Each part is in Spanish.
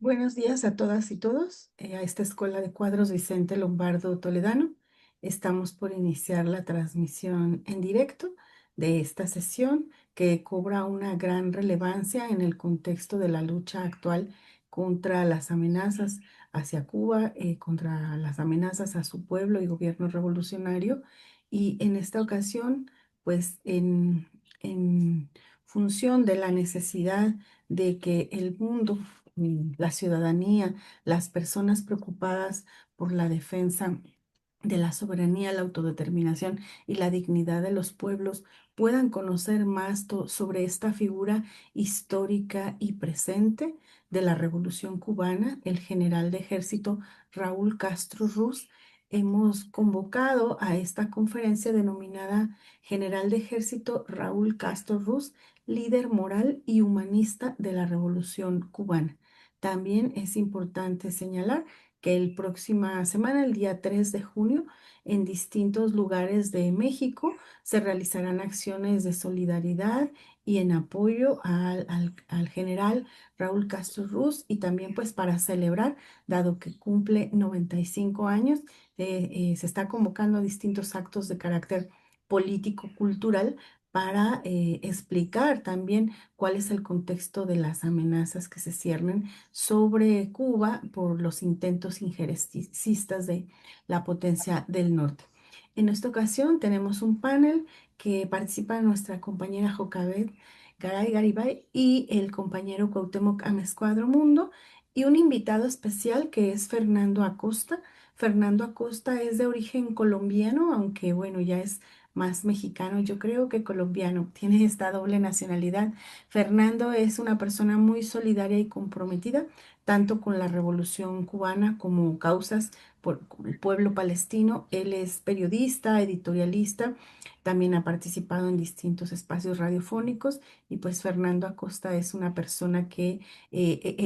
Buenos días a todas y todos, a esta Escuela de Cuadros Vicente Lombardo Toledano. Estamos por iniciar la transmisión en directo de esta sesión que cobra una gran relevancia en el contexto de la lucha actual contra las amenazas hacia Cuba, contra las amenazas a su pueblo y gobierno revolucionario. Y en esta ocasión, pues en función de la necesidad de que el mundo, la ciudadanía, las personas preocupadas por la defensa de la soberanía, la autodeterminación y la dignidad de los pueblos puedan conocer más sobre esta figura histórica y presente de la Revolución Cubana, el general de ejército Raúl Castro Ruz. Hemos convocado a esta conferencia denominada General de Ejército Raúl Castro Ruz, líder moral y humanista de la Revolución Cubana. También es importante señalar que el próxima semana, el día 3 de junio, en distintos lugares de México se realizarán acciones de solidaridad y en apoyo al general Raúl Castro Ruz y también pues para celebrar, dado que cumple 95 años, se está convocando a distintos actos de carácter político-cultural para explicar también cuál es el contexto de las amenazas que se ciernen sobre Cuba por los intentos injerencistas de la potencia del norte. En esta ocasión tenemos un panel que participa nuestra compañera Jocabet Garay Garibay y el compañero Cuauhtémoc Amezcuadro Mundo y un invitado especial que es Fernando Acosta. Fernando Acosta es de origen colombiano, aunque bueno, ya es más mexicano, yo creo que colombiano, tiene esta doble nacionalidad. Fernando es una persona muy solidaria y comprometida, tanto con la Revolución Cubana como causas por el pueblo palestino. Él es periodista, editorialista, también ha participado en distintos espacios radiofónicos y pues Fernando Acosta es una persona que,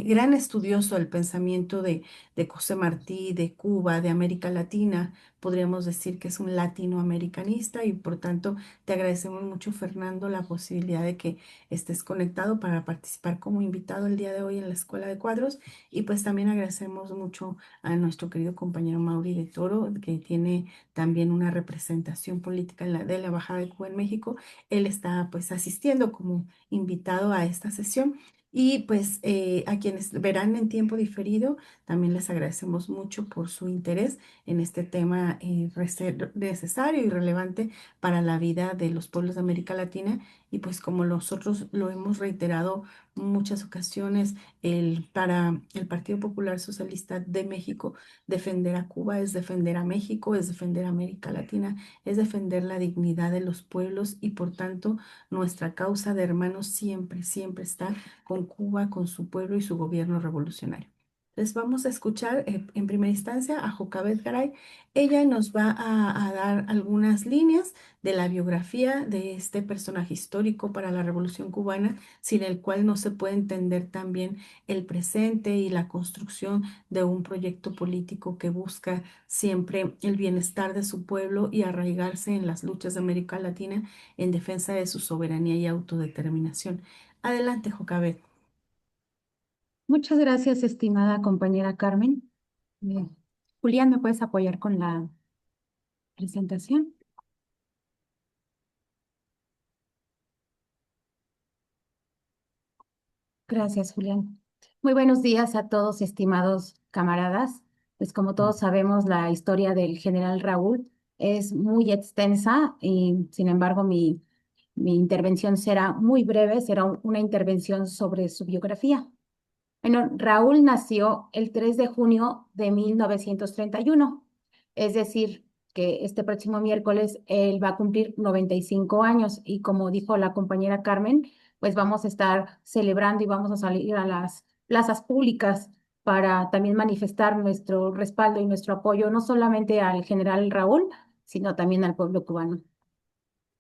gran estudioso del pensamiento de José Martí, de Cuba, de América Latina. Podríamos decir que es un latinoamericanista y por tanto te agradecemos mucho, Fernando, la posibilidad de que estés conectado para participar como invitado el día de hoy en la Escuela de Cuadros. Y pues también agradecemos mucho a nuestro querido compañero Mauri de Toro, que tiene también una representación política de la Embajada de Cuba en México. Él está pues asistiendo como invitado a esta sesión. Y pues a quienes verán en tiempo diferido, también les agradecemos mucho por su interés en este tema necesario y relevante para la vida de los pueblos de América Latina. Y pues como nosotros lo hemos reiterado muchas ocasiones, para el Partido Popular Socialista de México, defender a Cuba es defender a México, es defender a América Latina, es defender la dignidad de los pueblos y por tanto nuestra causa de hermanos siempre, siempre está con Cuba, con su pueblo y su gobierno revolucionario. Les vamos a escuchar en primera instancia a Jocabet Garay. Ella nos va a dar algunas líneas de la biografía de este personaje histórico para la Revolución Cubana, sin el cual no se puede entender también el presente y la construcción de un proyecto político que busca siempre el bienestar de su pueblo y arraigarse en las luchas de América Latina en defensa de su soberanía y autodeterminación. Adelante, Jocabet. Muchas gracias, estimada compañera Carmen. Julián, ¿me puedes apoyar con la presentación? Gracias, Julián. Muy buenos días a todos, estimados camaradas. Pues como todos sabemos, la historia del general Raúl es muy extensa y sin embargo mi intervención será muy breve, será una intervención sobre su biografía. Bueno, Raúl nació el 3 de junio de 1931, es decir, que este próximo miércoles él va a cumplir 95 años y como dijo la compañera Carmen, pues vamos a estar celebrando y vamos a salir a las plazas públicas para también manifestar nuestro respaldo y nuestro apoyo no solamente al general Raúl, sino también al pueblo cubano.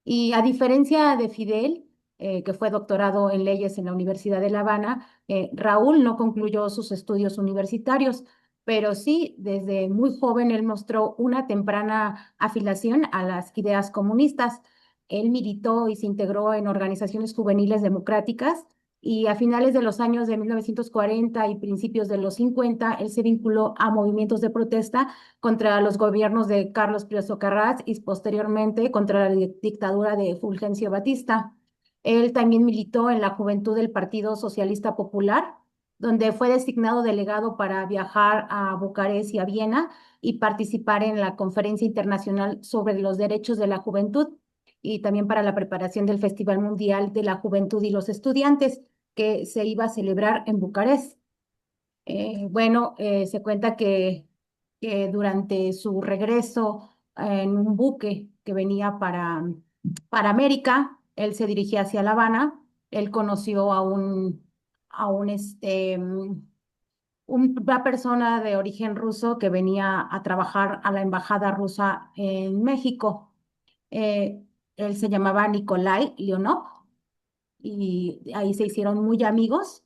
Y a diferencia de Fidel, que fue doctorado en leyes en la Universidad de La Habana, Raúl no concluyó sus estudios universitarios, pero sí, desde muy joven él mostró una temprana afiliación a las ideas comunistas. Él militó y se integró en organizaciones juveniles democráticas y a finales de los años de 1940 y principios de los 50, él se vinculó a movimientos de protesta contra los gobiernos de Carlos Prioso Carrás y posteriormente contra la dictadura de Fulgencio Batista. Él también militó en la juventud del Partido Socialista Popular, donde fue designado delegado para viajar a Bucarest y a Viena y participar en la Conferencia Internacional sobre los Derechos de la Juventud y también para la preparación del Festival Mundial de la Juventud y los Estudiantes, que se iba a celebrar en Bucarest. Se cuenta que durante su regreso en un buque que venía para América, él se dirigía hacia La Habana, él conoció a una persona de origen ruso que venía a trabajar a la embajada rusa en México. Eh, Él se llamaba Nikolai Leonov y ahí se hicieron muy amigos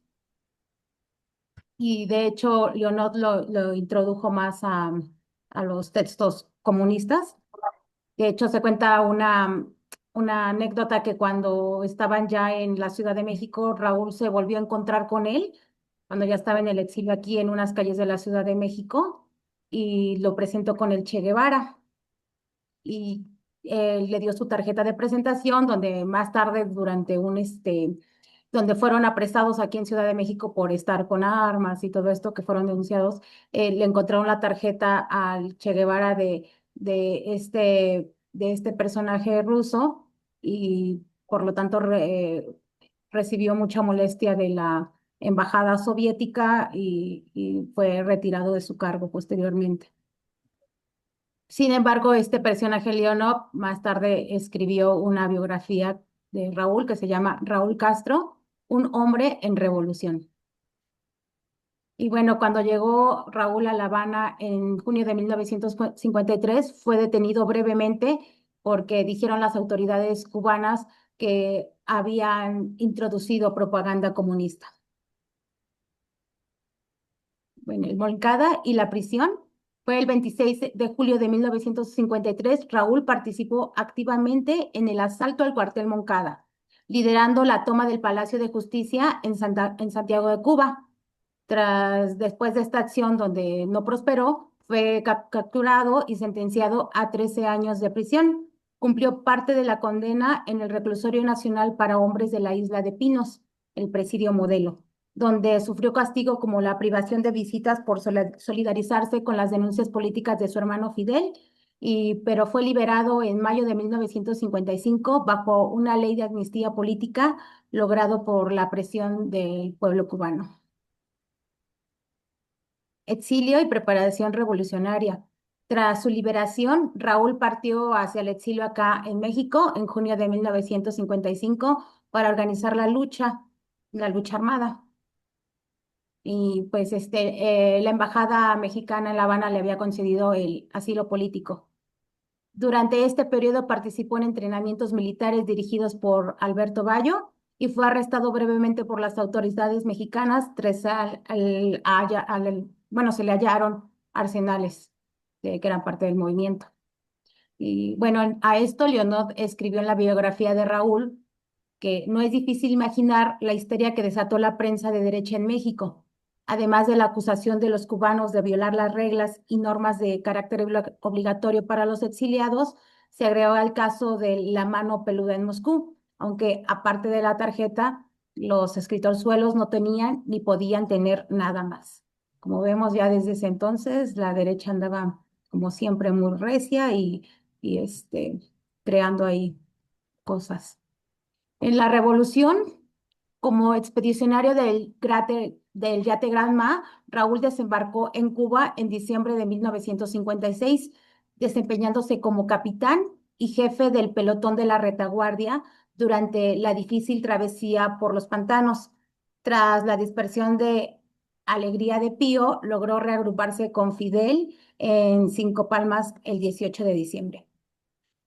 y de hecho Leonov lo introdujo más a los textos comunistas. De hecho se cuenta una anécdota que cuando estaban ya en la Ciudad de México, Raúl se volvió a encontrar con él cuando ya estaba en el exilio aquí en unas calles de la Ciudad de México y lo presentó con el Che Guevara y le dio su tarjeta de presentación, donde más tarde, donde fueron apresados aquí en Ciudad de México por estar con armas y todo esto, que fueron denunciados, le encontraron la tarjeta al Che Guevara de este personaje ruso y por lo tanto recibió mucha molestia de la embajada soviética y fue retirado de su cargo posteriormente. Sin embargo, este personaje Leonov más tarde escribió una biografía de Raúl que se llama Raúl Castro, un hombre en revolución. Y bueno, cuando llegó Raúl a La Habana en junio de 1953, fue detenido brevemente porque dijeron las autoridades cubanas que habían introducido propaganda comunista. Bueno, el Moncada y la prisión. Fue el 26 de julio de 1953. Raúl participó activamente en el asalto al cuartel Moncada, liderando la toma del Palacio de Justicia en Santiago de Cuba. Después de esta acción, donde no prosperó, fue capturado y sentenciado a 13 años de prisión. Cumplió parte de la condena en el Reclusorio Nacional para Hombres de la Isla de Pinos, el Presidio Modelo, donde sufrió castigo como la privación de visitas por solidarizarse con las denuncias políticas de su hermano Fidel, pero fue liberado en mayo de 1955 bajo una ley de amnistía política logrado por la presión del pueblo cubano. Exilio y preparación revolucionaria. Tras su liberación, Raúl partió hacia el exilio acá en México en junio de 1955 para organizar la lucha armada. Y pues la embajada mexicana en La Habana le había concedido el asilo político. Durante este periodo participó en entrenamientos militares dirigidos por Alberto Bayo y fue arrestado brevemente por las autoridades mexicanas. Se le hallaron arsenales que eran parte del movimiento. Y bueno, a esto Leonov escribió en la biografía de Raúl que no es difícil imaginar la histeria que desató la prensa de derecha en México, además de la acusación de los cubanos de violar las reglas y normas de carácter obligatorio para los exiliados. Se agregó al caso de la mano peluda en Moscú, aunque aparte de la tarjeta, los escritorzuelos no tenían ni podían tener nada más. Como vemos ya desde ese entonces, la derecha andaba como siempre muy recia y creando ahí cosas. En la revolución, como expedicionario del yate Granma, Raúl desembarcó en Cuba en diciembre de 1956, desempeñándose como capitán y jefe del pelotón de la retaguardia durante la difícil travesía por los pantanos. Tras la dispersión de Alegría de Pío, logró reagruparse con Fidel en Cinco Palmas el 18 de diciembre.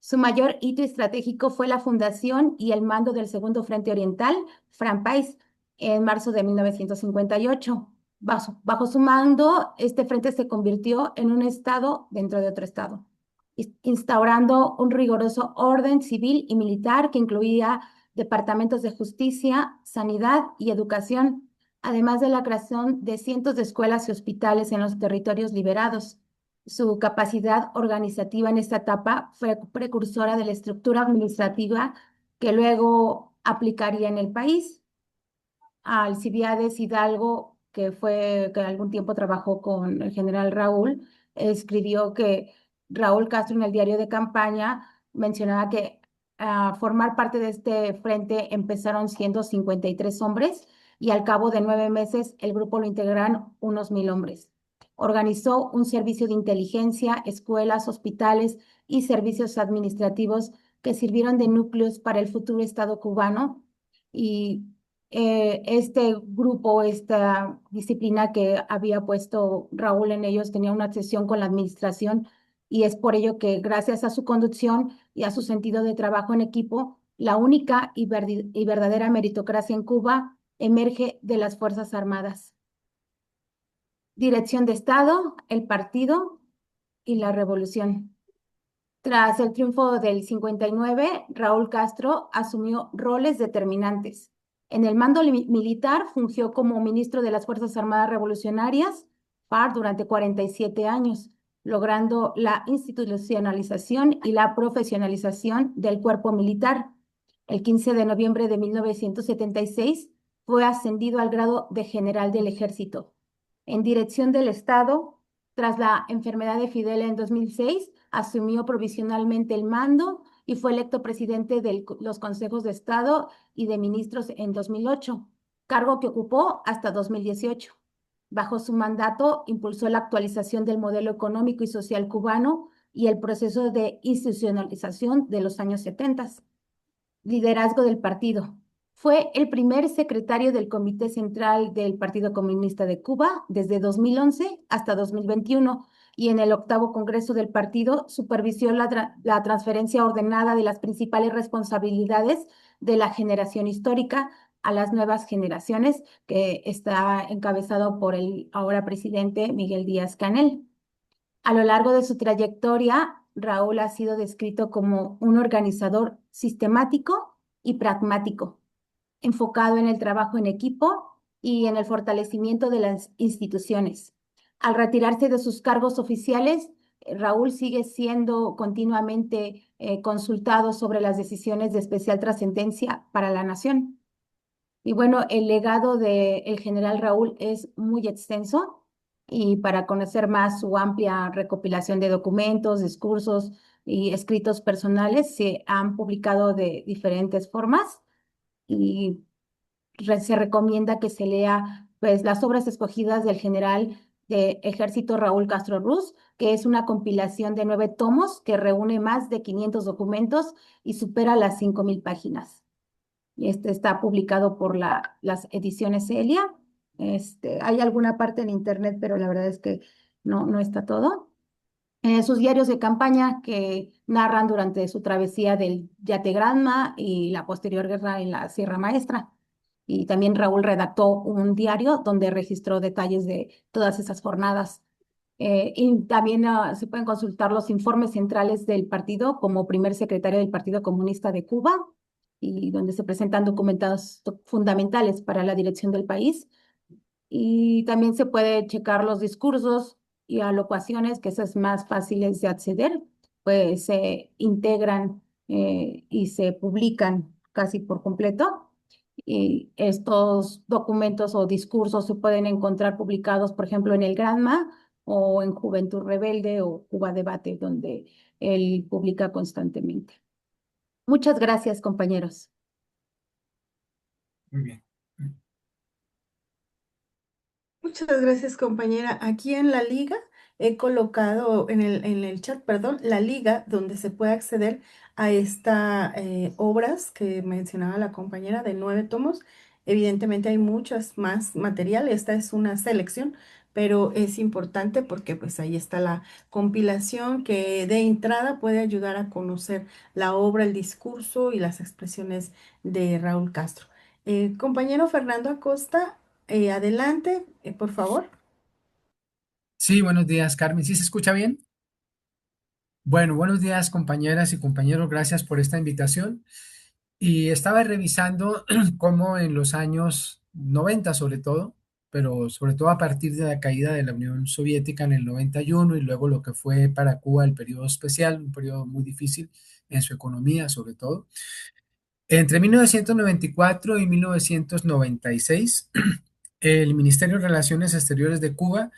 Su mayor hito estratégico fue la fundación y el mando del Segundo Frente Oriental, FRAMPAIS, en marzo de 1958. Bajo su mando, este frente se convirtió en un estado dentro de otro estado, instaurando un riguroso orden civil y militar que incluía departamentos de justicia, sanidad y educación, además de la creación de cientos de escuelas y hospitales en los territorios liberados. Su capacidad organizativa en esta etapa fue precursora de la estructura administrativa que luego aplicaría en el país. Alcibiades Hidalgo, que algún tiempo trabajó con el general Raúl, escribió que Raúl Castro en el diario de campaña mencionaba que a formar parte de este frente empezaron siendo 53 hombres y al cabo de 9 meses el grupo lo integraron unos 1,000 hombres. Organizó un servicio de inteligencia, escuelas, hospitales y servicios administrativos que sirvieron de núcleos para el futuro Estado cubano y este grupo, esta disciplina que había puesto Raúl en ellos, tenía una obsesión con la administración y es por ello que gracias a su conducción y a su sentido de trabajo en equipo, la única y verdadera meritocracia en Cuba emerge de las Fuerzas Armadas. Dirección de Estado, el partido y la revolución. Tras el triunfo del 59, Raúl Castro asumió roles determinantes. En el mando militar fungió como ministro de las Fuerzas Armadas Revolucionarias, FARC, durante 47 años, logrando la institucionalización y la profesionalización del cuerpo militar. El 15 de noviembre de 1976 fue ascendido al grado de general del ejército. En dirección del Estado, tras la enfermedad de Fidel en 2006, asumió provisionalmente el mando y fue electo presidente de los consejos de Estado y de ministros en 2008, cargo que ocupó hasta 2018. Bajo su mandato, impulsó la actualización del modelo económico y social cubano y el proceso de institucionalización de los años 70. Liderazgo del partido. Fue el primer secretario del Comité Central del Partido Comunista de Cuba desde 2011 hasta 2021 y en el octavo Congreso del partido supervisó la transferencia ordenada de las principales responsabilidades de la generación histórica a las nuevas generaciones, que está encabezado por el ahora presidente Miguel Díaz-Canel. A lo largo de su trayectoria, Raúl ha sido descrito como un organizador sistemático y pragmático, enfocado en el trabajo en equipo y en el fortalecimiento de las instituciones. Al retirarse de sus cargos oficiales, Raúl sigue siendo continuamente consultado sobre las decisiones de especial trascendencia para la nación. Y bueno, el legado del general Raúl es muy extenso y para conocer más su amplia recopilación de documentos, discursos y escritos personales se han publicado de diferentes formas y se recomienda que se lea pues las obras escogidas del general de Ejército Raúl Castro Ruz, que es una compilación de 9 tomos que reúne más de 500 documentos y supera las 5,000 páginas. Este está publicado por las ediciones Celia. Hay alguna parte en internet, pero la verdad es que no está todo. Sus diarios de campaña que narran durante su travesía del Yate Granma y la posterior guerra en la Sierra Maestra. Y también Raúl redactó un diario donde registró detalles de todas esas jornadas. Y también se pueden consultar los informes centrales del partido como primer secretario del Partido Comunista de Cuba y donde se presentan documentos fundamentales para la dirección del país. Y también se puede checar los discursos y alocuaciones, que esas más fáciles de acceder, pues se integran y se publican casi por completo. Y estos documentos o discursos se pueden encontrar publicados, por ejemplo, en el Granma o en Juventud Rebelde o Cuba Debate, donde él publica constantemente. Muchas gracias, compañeros. Muy bien. Muchas gracias, compañera. Aquí en la liga he colocado en el chat, perdón, la liga donde se puede acceder a estas obras que mencionaba la compañera de 9 tomos. Evidentemente hay muchas más material. Esta es una selección, pero es importante porque pues ahí está la compilación que de entrada puede ayudar a conocer la obra, el discurso y las expresiones de Raúl Castro. Compañero Fernando Acosta. Adelante, por favor. Sí, buenos días, Carmen. ¿Sí se escucha bien? Bueno, buenos días, compañeras y compañeros. Gracias por esta invitación. y estaba revisando cómo en los años 90 sobre todo, pero sobre todo a partir de la caída de la Unión Soviética en el 91 y luego lo que fue para Cuba el periodo especial, un periodo muy difícil en su economía sobre todo. Entre 1994 y 1996, el Ministerio de Relaciones Exteriores de Cuba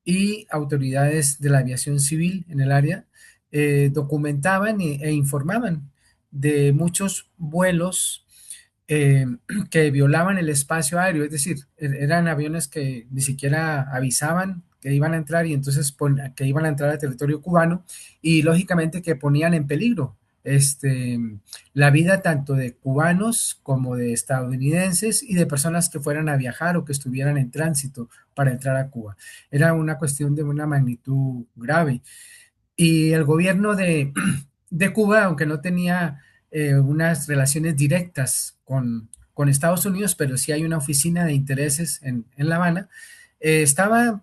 y autoridades de la aviación civil en el área documentaban e informaban de muchos vuelos eh, que violaban el espacio aéreo, es decir, eran aviones que ni siquiera avisaban que iban a entrar y entonces que iban a entrar al territorio cubano y lógicamente que ponían en peligro este, la vida tanto de cubanos como de estadounidenses y de personas que fueran a viajar o que estuvieran en tránsito para entrar a Cuba. Era una cuestión de una magnitud grave. Y el gobierno de Cuba, aunque no tenía unas relaciones directas con Estados Unidos, pero sí hay una oficina de intereses en La Habana, estaba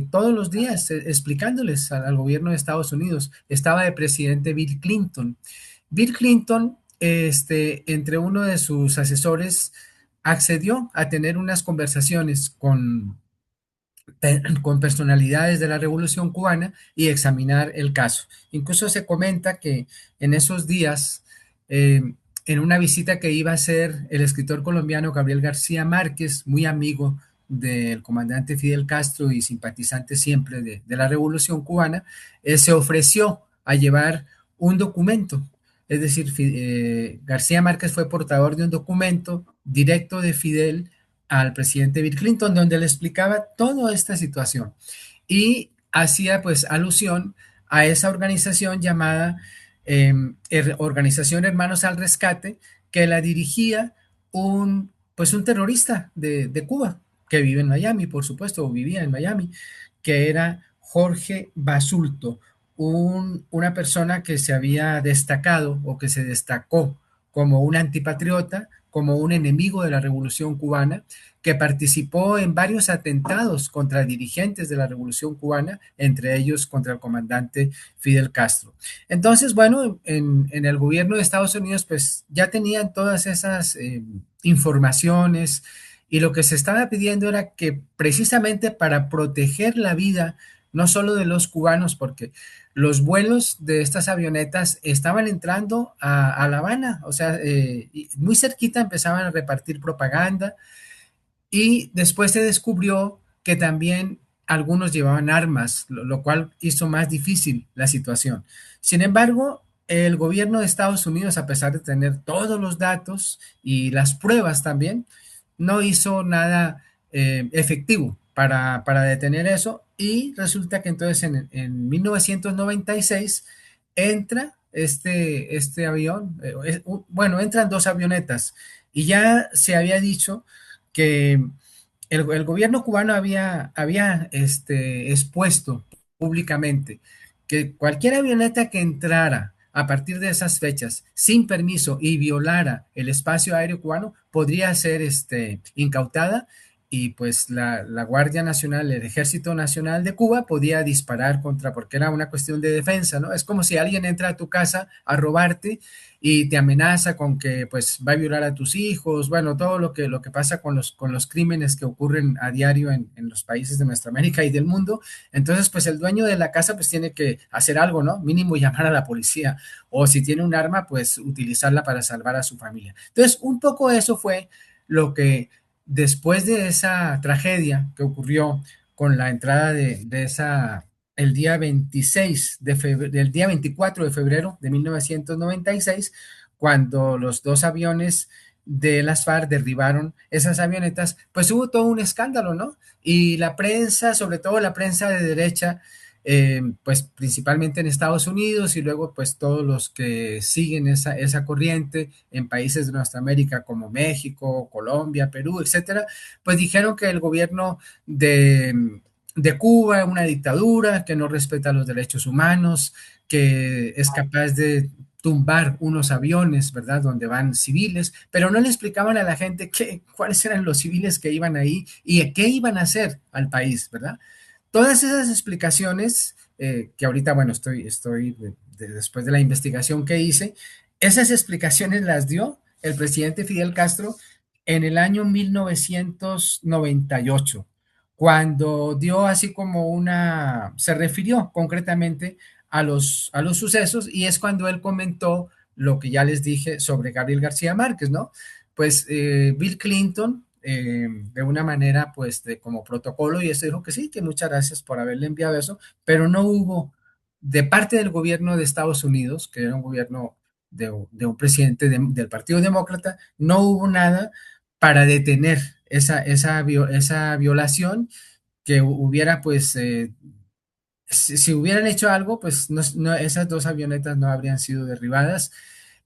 todos los días explicándoles al gobierno de Estados Unidos. Estaba de presidente Bill Clinton. Bill Clinton, entre uno de sus asesores, accedió a tener unas conversaciones con personalidades de la Revolución Cubana y examinar el caso. Incluso se comenta que en esos días, eh, en una visita que iba a hacer el escritor colombiano Gabriel García Márquez, muy amigo del comandante Fidel Castro y simpatizante siempre de la Revolución Cubana, se ofreció a llevar un documento. Es decir, García Márquez fue portador de un documento directo de Fidel al presidente Bill Clinton, donde le explicaba toda esta situación y hacía pues alusión a esa organización llamada Organización Hermanos al Rescate, que la dirigía un terrorista de Cuba, que vive en Miami, por supuesto, o vivía en Miami, que era Jorge Basulto, una persona que se había destacado o que se destacó como un antipatriota, como un enemigo de la Revolución Cubana, que participó en varios atentados contra dirigentes de la Revolución Cubana, entre ellos contra el comandante Fidel Castro. Entonces, bueno, en el gobierno de Estados Unidos, pues ya tenían todas esas informaciones y lo que se estaba pidiendo era que precisamente para proteger la vida, no solo de los cubanos, porque los vuelos de estas avionetas estaban entrando a La Habana, o sea, muy cerquita empezaban a repartir propaganda y después se descubrió que también algunos llevaban armas, lo cual hizo más difícil la situación. Sin embargo, el gobierno de Estados Unidos, a pesar de tener todos los datos y las pruebas también, no hizo nada efectivo para detener eso y resulta que entonces en 1996 entra este avión, bueno, entran dos avionetas y ya se había dicho que el gobierno cubano había expuesto públicamente que cualquier avioneta que entrara a partir de esas fechas sin permiso y violara el espacio aéreo cubano podría ser incautada y pues la Guardia Nacional, el Ejército Nacional de Cuba podía disparar contra, porque era una cuestión de defensa, ¿no? Es como si alguien entra a tu casa a robarte y te amenaza con que pues va a violar a tus hijos, bueno, todo lo que pasa con los crímenes que ocurren a diario en los países de nuestra América y del mundo. Entonces, pues el dueño de la casa pues tiene que hacer algo, ¿no? Mínimo llamar a la policía o si tiene un arma, pues utilizarla para salvar a su familia. Entonces, un poco eso fue lo que después de esa tragedia que ocurrió con la entrada de esa el día 26 de febrero, del día 24 de febrero de 1996, cuando los dos aviones de las FARC derribaron esas avionetas, pues hubo todo un escándalo, ¿no? Y la prensa, sobre todo la prensa de derecha, pues principalmente en Estados Unidos y luego pues todos los que siguen esa corriente en países de nuestra América como México, Colombia, Perú, etcétera, pues dijeron que el gobierno de Cuba, una dictadura que no respeta los derechos humanos, que es capaz de tumbar unos aviones, ¿verdad? Donde van civiles, pero no le explicaban a la gente cuáles eran los civiles que iban ahí y qué iban a hacer al país, ¿verdad? Todas esas explicaciones, que ahorita, bueno, estoy después de la investigación que hice, esas explicaciones las dio el presidente Fidel Castro en el año 1998, cuando dio así como se refirió concretamente a los sucesos, y es cuando él comentó lo que ya les dije sobre Gabriel García Márquez, ¿no? Pues Bill Clinton, de una manera, pues, como protocolo, y eso dijo que sí, que muchas gracias por haberle enviado eso, pero no hubo de parte del gobierno de Estados Unidos, que era un gobierno de un presidente del Partido Demócrata, no hubo nada para detener esa violación que hubiera, pues, si hubieran hecho algo, pues esas dos avionetas no habrían sido derribadas.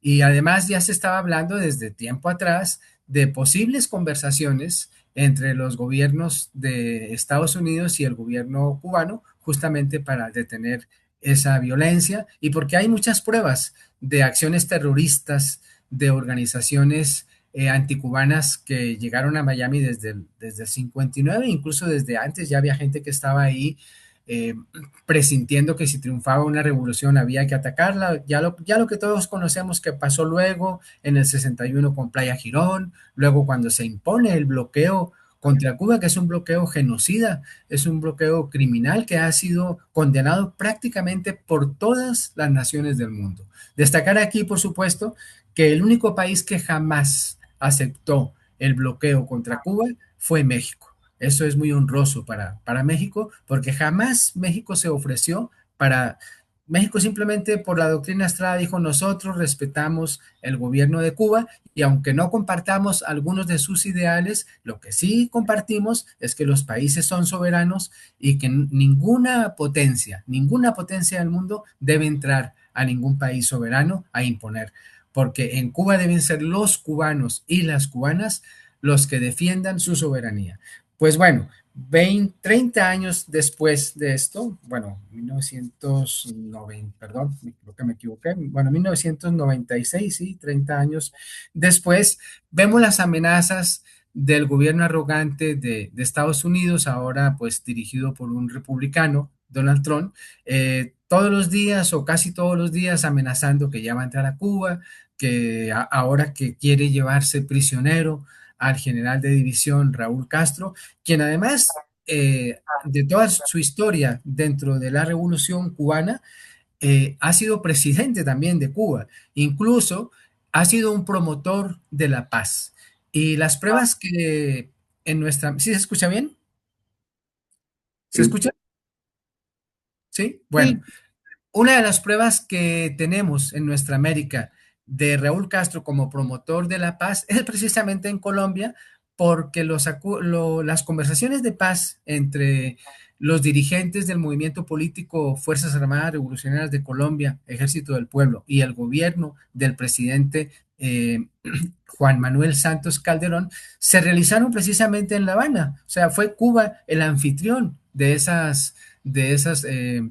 Y además ya se estaba hablando desde tiempo atrás de posibles conversaciones entre los gobiernos de Estados Unidos y el gobierno cubano, justamente para detener esa violencia, y porque hay muchas pruebas de acciones terroristas de organizaciones anticubanas que llegaron a Miami desde el 59, incluso desde antes ya había gente que estaba ahí eh, presintiendo que si triunfaba una revolución había que atacarla, ya lo que todos conocemos que pasó luego en el 61 con Playa Girón, luego cuando se impone el bloqueo contra Cuba, que es un bloqueo genocida, es un bloqueo criminal que ha sido condenado prácticamente por todas las naciones del mundo. Destacar aquí, por supuesto, que el único país que jamás aceptó el bloqueo contra Cuba fue México. Eso es muy honroso para México, porque jamás México se ofreció para... México simplemente por la doctrina Estrada dijo: nosotros respetamos el gobierno de Cuba, y aunque no compartamos algunos de sus ideales, lo que sí compartimos es que los países son soberanos y que ninguna potencia del mundo debe entrar a ningún país soberano a imponer, porque en Cuba deben ser los cubanos y las cubanas los que defiendan su soberanía. Pues bueno, 30 años después de esto, bueno, 1990, perdón, creo que me equivoqué, bueno, 1996, sí, 30 años después, vemos las amenazas del gobierno arrogante de Estados Unidos, ahora pues dirigido por un republicano, Donald Trump, todos los días o casi todos los días amenazando que ya va a entrar a Cuba, que ahora que quiere llevarse prisionero al general de división Raúl Castro, quien además de toda su historia dentro de la Revolución cubana, ha sido presidente también de Cuba, incluso ha sido un promotor de la paz. Y las pruebas que en nuestra... ¿Sí se escucha bien? ¿Se Sí, escucha? Sí. Bueno, Sí, una de las pruebas que tenemos en nuestra América de Raúl Castro como promotor de la paz es precisamente en Colombia, porque las conversaciones de paz entre los dirigentes del movimiento político Fuerzas Armadas Revolucionarias de Colombia, Ejército del Pueblo, y el gobierno del presidente Juan Manuel Santos Calderón, se realizaron precisamente en La Habana. O sea, fue Cuba el anfitrión de esas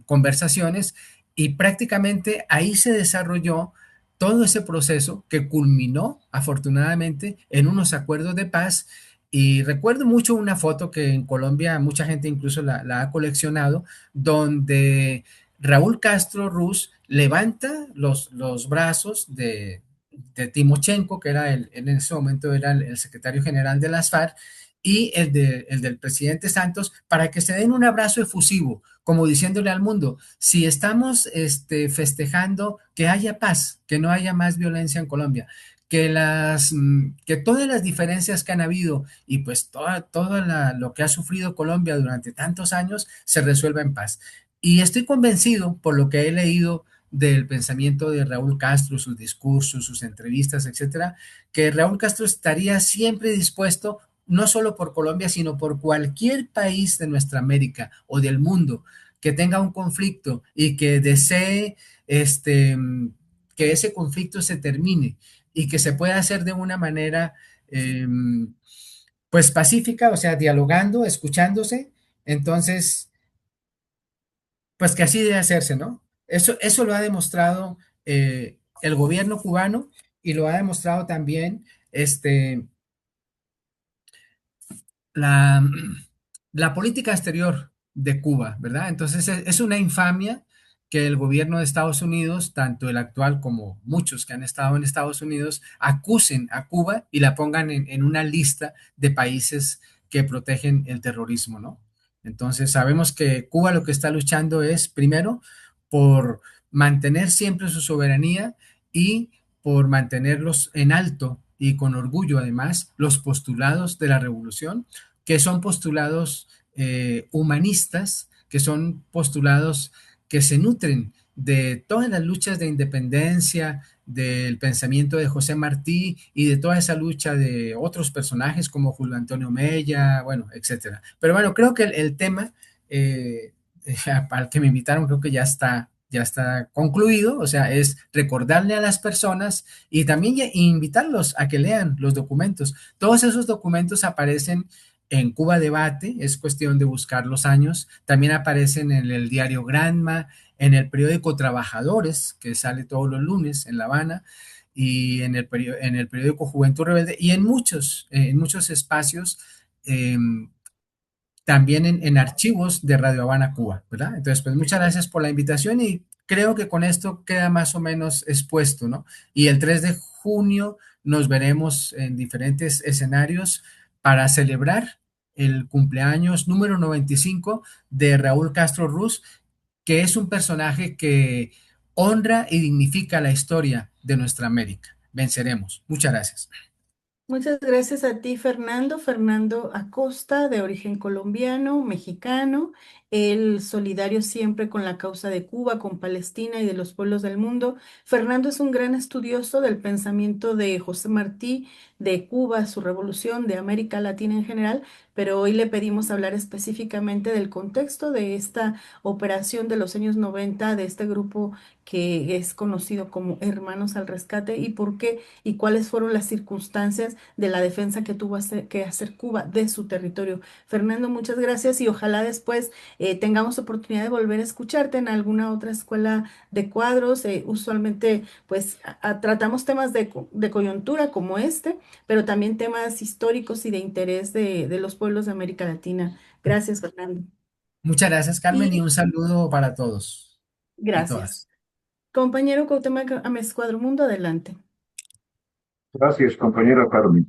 conversaciones, y prácticamente ahí se desarrolló todo ese proceso que culminó afortunadamente en unos acuerdos de paz. Y recuerdo mucho una foto que en Colombia mucha gente incluso la ha coleccionado, donde Raúl Castro Ruz levanta los brazos de Timochenko, que era en ese momento era el secretario general de las FARC, y el del presidente Santos, para que se den un abrazo efusivo, como diciéndole al mundo: si estamos festejando que haya paz, que no haya más violencia en Colombia, que todas las diferencias que han habido y pues todo lo que ha sufrido Colombia durante tantos años se resuelva en paz. Y estoy convencido, por lo que he leído del pensamiento de Raúl Castro, sus discursos, sus entrevistas, etcétera, que Raúl Castro estaría siempre dispuesto, no solo por Colombia, sino por cualquier país de nuestra América o del mundo que tenga un conflicto y que desee este, que ese conflicto se termine y que se pueda hacer de una manera eh, pues pacífica, o sea, dialogando, escuchándose. Entonces, pues que así debe hacerse, ¿no? Eso lo ha demostrado el gobierno cubano, y lo ha demostrado también la, la política exterior de Cuba, ¿verdad? Entonces es una infamia que el gobierno de Estados Unidos, tanto el actual como muchos que han estado en Estados Unidos, acusen a Cuba y la pongan en una lista de países que protegen el terrorismo, ¿no? Entonces sabemos que Cuba lo que está luchando es, primero, por mantener siempre su soberanía y por mantenerlos en alto y con orgullo, además, los postulados de la revolución, que son postulados humanistas, que son postulados que se nutren de todas las luchas de independencia, del pensamiento de José Martí y de toda esa lucha de otros personajes como Julio Antonio Mella, bueno, etcétera. Pero bueno, creo que el tema eh, al que me invitaron creo que ya está concluido, o sea, es recordarle a las personas y también invitarlos a que lean los documentos. Todos esos documentos aparecen en Cuba Debate, es cuestión de buscar los años, también aparecen en el diario Granma, en el periódico Trabajadores, que sale todos los lunes en La Habana, y en el periódico Juventud Rebelde, y en muchos espacios, eh, también en archivos de Radio Habana, Cuba, ¿verdad? Entonces, pues muchas gracias por la invitación y creo que con esto queda más o menos expuesto, ¿no? Y el 3 de junio nos veremos en diferentes escenarios para celebrar el cumpleaños número 95 de Raúl Castro Ruz, que es un personaje que honra y dignifica la historia de nuestra América. Venceremos. Muchas gracias. Muchas gracias a ti, Fernando. Fernando Acosta, de origen colombiano, mexicano, él solidario siempre con la causa de Cuba, con Palestina y de los pueblos del mundo. Fernando es un gran estudioso del pensamiento de José Martí, de Cuba, su revolución, de América Latina en general, pero hoy le pedimos hablar específicamente del contexto de esta operación de los años 90, de este grupo que es conocido como Hermanos al Rescate, y por qué y cuáles fueron las circunstancias de la defensa que tuvo que hacer Cuba de su territorio. Fernando, muchas gracias y ojalá después tengamos oportunidad de volver a escucharte en alguna otra escuela de cuadros. Usualmente, pues, tratamos temas de coyuntura como este, pero también temas históricos y de interés de los pueblos de América Latina. Gracias, Fernando. Muchas gracias, Carmen, y Y un saludo para todos y gracias. todas. Compañero Cuauhtémoc Ames Mundo, adelante. Gracias, compañera Carmen.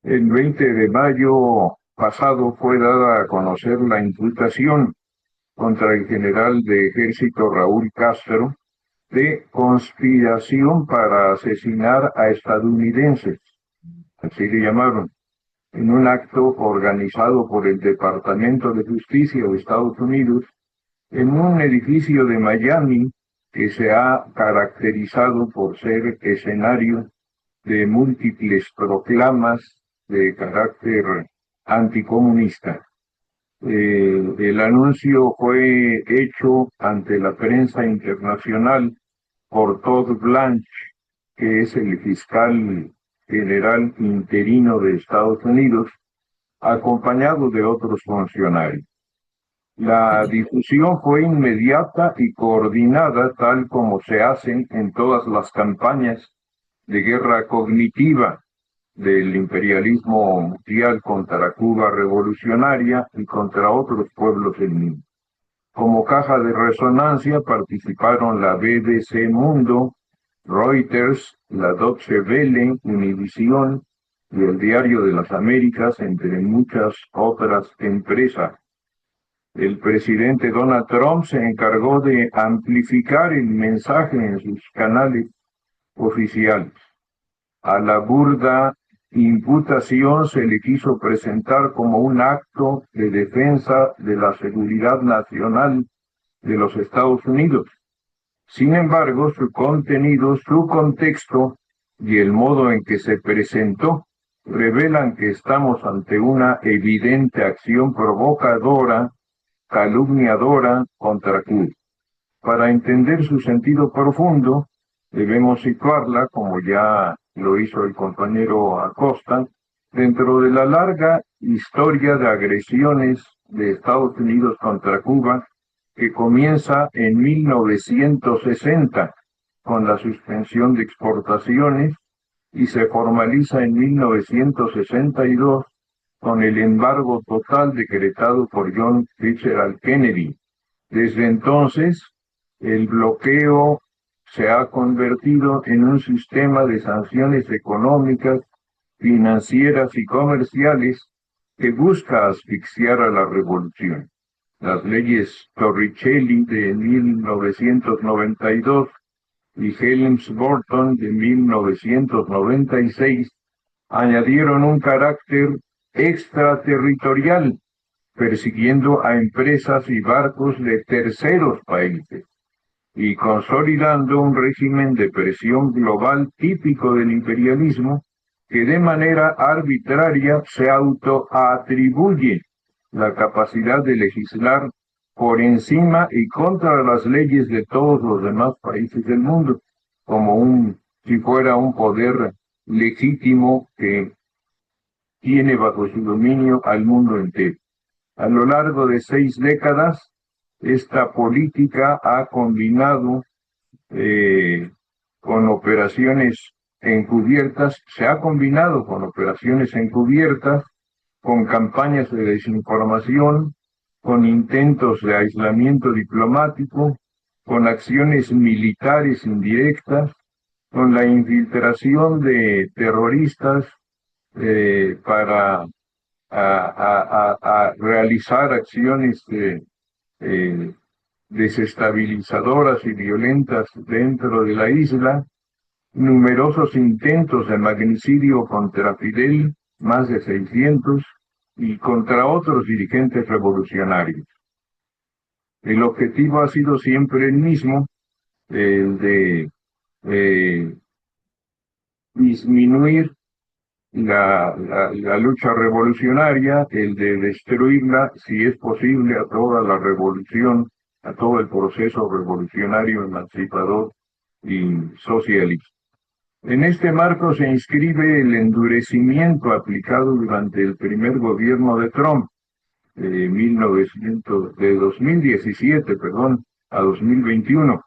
El 20 de mayo pasado fue dada a conocer la imputación contra el general de ejército Raúl Castro de conspiración para asesinar a estadounidenses, así le llamaron, en un acto organizado por el Departamento de Justicia de Estados Unidos en un edificio de Miami que se ha caracterizado por ser escenario de múltiples proclamas de carácter anticomunista. El anuncio fue hecho ante la prensa internacional por Todd Blanche, que es el fiscal general interino de Estados Unidos, acompañado de otros funcionarios. La difusión fue inmediata y coordinada, tal como se hacen en todas las campañas de guerra cognitiva del imperialismo mundial contra Cuba revolucionaria y contra otros pueblos del mundo. Como caja de resonancia participaron la BBC Mundo, Reuters, la Deutsche Welle, Univisión y el Diario de las Américas, entre muchas otras empresas. El presidente Donald Trump se encargó de amplificar el mensaje en sus canales oficiales. A la burda imputación se le quiso presentar como un acto de defensa de la seguridad nacional de los Estados Unidos. Sin embargo, su contenido, su contexto y el modo en que se presentó revelan que estamos ante una evidente acción provocadora, calumniadora contra Cuba. Para entender su sentido profundo, debemos situarla, como ya lo hizo el compañero Acosta, dentro de la larga historia de agresiones de Estados Unidos contra Cuba, que comienza en 1960 con la suspensión de exportaciones y se formaliza en 1962 con el embargo total decretado por John Fitzgerald Kennedy. Desde entonces, el bloqueo se ha convertido en un sistema de sanciones económicas, financieras y comerciales que busca asfixiar a la revolución. Las leyes Torricelli de 1992 y Helms-Burton de 1996 añadieron un carácter extraterritorial, persiguiendo a empresas y barcos de terceros países y consolidando un régimen de presión global típico del imperialismo que de manera arbitraria se autoatribuye la capacidad de legislar por encima y contra las leyes de todos los demás países del mundo, como si fuera un poder legítimo que tiene bajo su dominio al mundo entero. A lo largo de 6 décadas, esta política ha combinado con operaciones encubiertas, se ha combinado con operaciones encubiertas, con campañas de desinformación, con intentos de aislamiento diplomático, con acciones militares indirectas, con la infiltración de terroristas para realizar acciones desestabilizadoras y violentas dentro de la isla, numerosos intentos de magnicidio contra Fidel, más de 600, y contra otros dirigentes revolucionarios. El objetivo ha sido siempre el mismo, el de disminuir la lucha revolucionaria, el de destruirla, si es posible, a toda la revolución, a todo el proceso revolucionario, emancipador y socialista. En este marco se inscribe el endurecimiento aplicado durante el primer gobierno de Trump, de 2017, a 2021,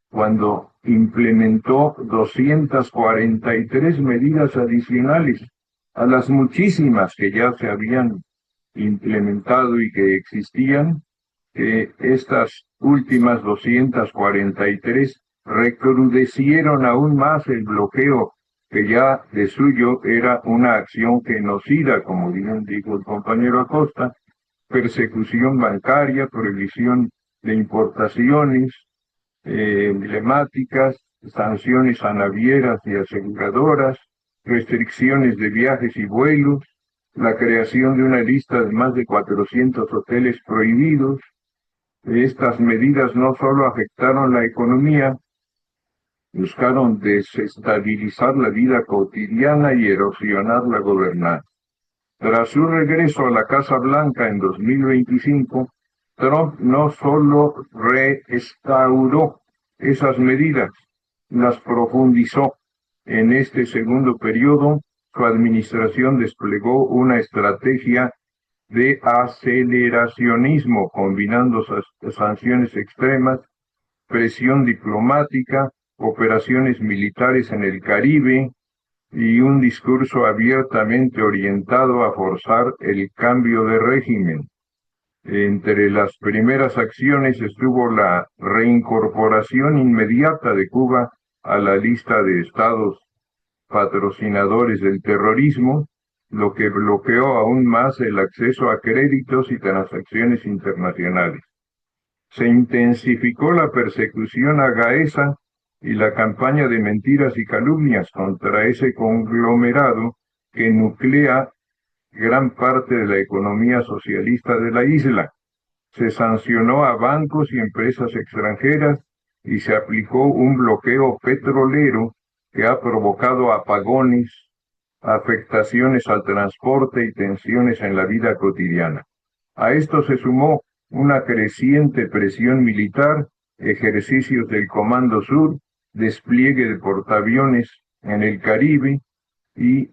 cuando implementó 243 medidas adicionales a las muchísimas que ya se habían implementado y que existían. Estas últimas 243 recrudecieron aún más el bloqueo, que ya de suyo era una acción genocida, como bien dijo el compañero Acosta, persecución bancaria, prohibición de importaciones emblemáticas, sanciones a navieras y aseguradoras, restricciones de viajes y vuelos, la creación de una lista de más de 400 hoteles prohibidos. Estas medidas no solo afectaron la economía, buscaron desestabilizar la vida cotidiana y erosionar la gobernanza. Tras su regreso a la Casa Blanca en 2025, Trump no solo restauró esas medidas, las profundizó. En este segundo periodo, su administración desplegó una estrategia de aceleracionismo, combinando sanciones extremas, presión diplomática, operaciones militares en el Caribe y un discurso abiertamente orientado a forzar el cambio de régimen. Entre las primeras acciones estuvo la reincorporación inmediata de Cuba a la lista de estados patrocinadores del terrorismo, lo que bloqueó aún más el acceso a créditos y transacciones internacionales. Se intensificó la persecución a Gaesa y la campaña de mentiras y calumnias contra ese conglomerado que nuclea gran parte de la economía socialista de la isla. Se sancionó a bancos y empresas extranjeras y se aplicó un bloqueo petrolero que ha provocado apagones, afectaciones al transporte y tensiones en la vida cotidiana. A esto se sumó una creciente presión militar, ejercicios del Comando Sur, despliegue de portaaviones en el Caribe y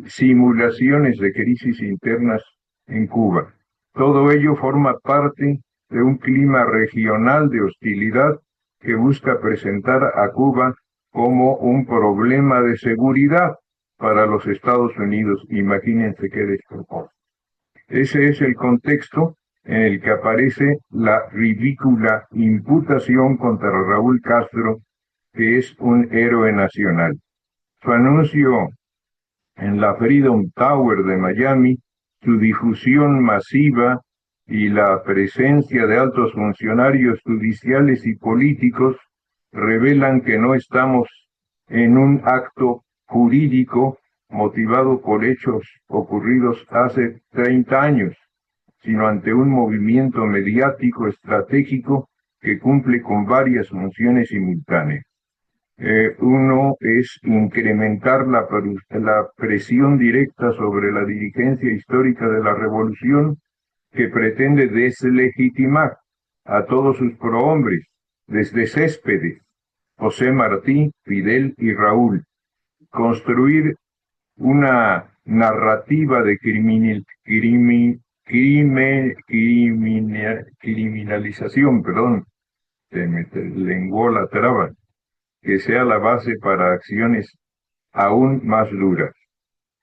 simulaciones de crisis internas en Cuba. Todo ello forma parte de un clima regional de hostilidad que busca presentar a Cuba como un problema de seguridad para los Estados Unidos. Imagínense qué despropósito. Ese es el contexto en el que aparece la ridícula imputación contra Raúl Castro, que es un héroe nacional. Su anuncio en la Freedom Tower de Miami, su difusión masiva y la presencia de altos funcionarios judiciales y políticos revelan que no estamos en un acto jurídico motivado por hechos ocurridos hace 30 años, sino ante un movimiento mediático estratégico que cumple con varias funciones simultáneas. Uno es incrementar la presión directa sobre la dirigencia histórica de la revolución, que pretende deslegitimar a todos sus prohombres, desde Céspedes, José Martí, Fidel y Raúl. Construir una narrativa de criminalización, se me lenguó la traba, que sea la base para acciones aún más duras.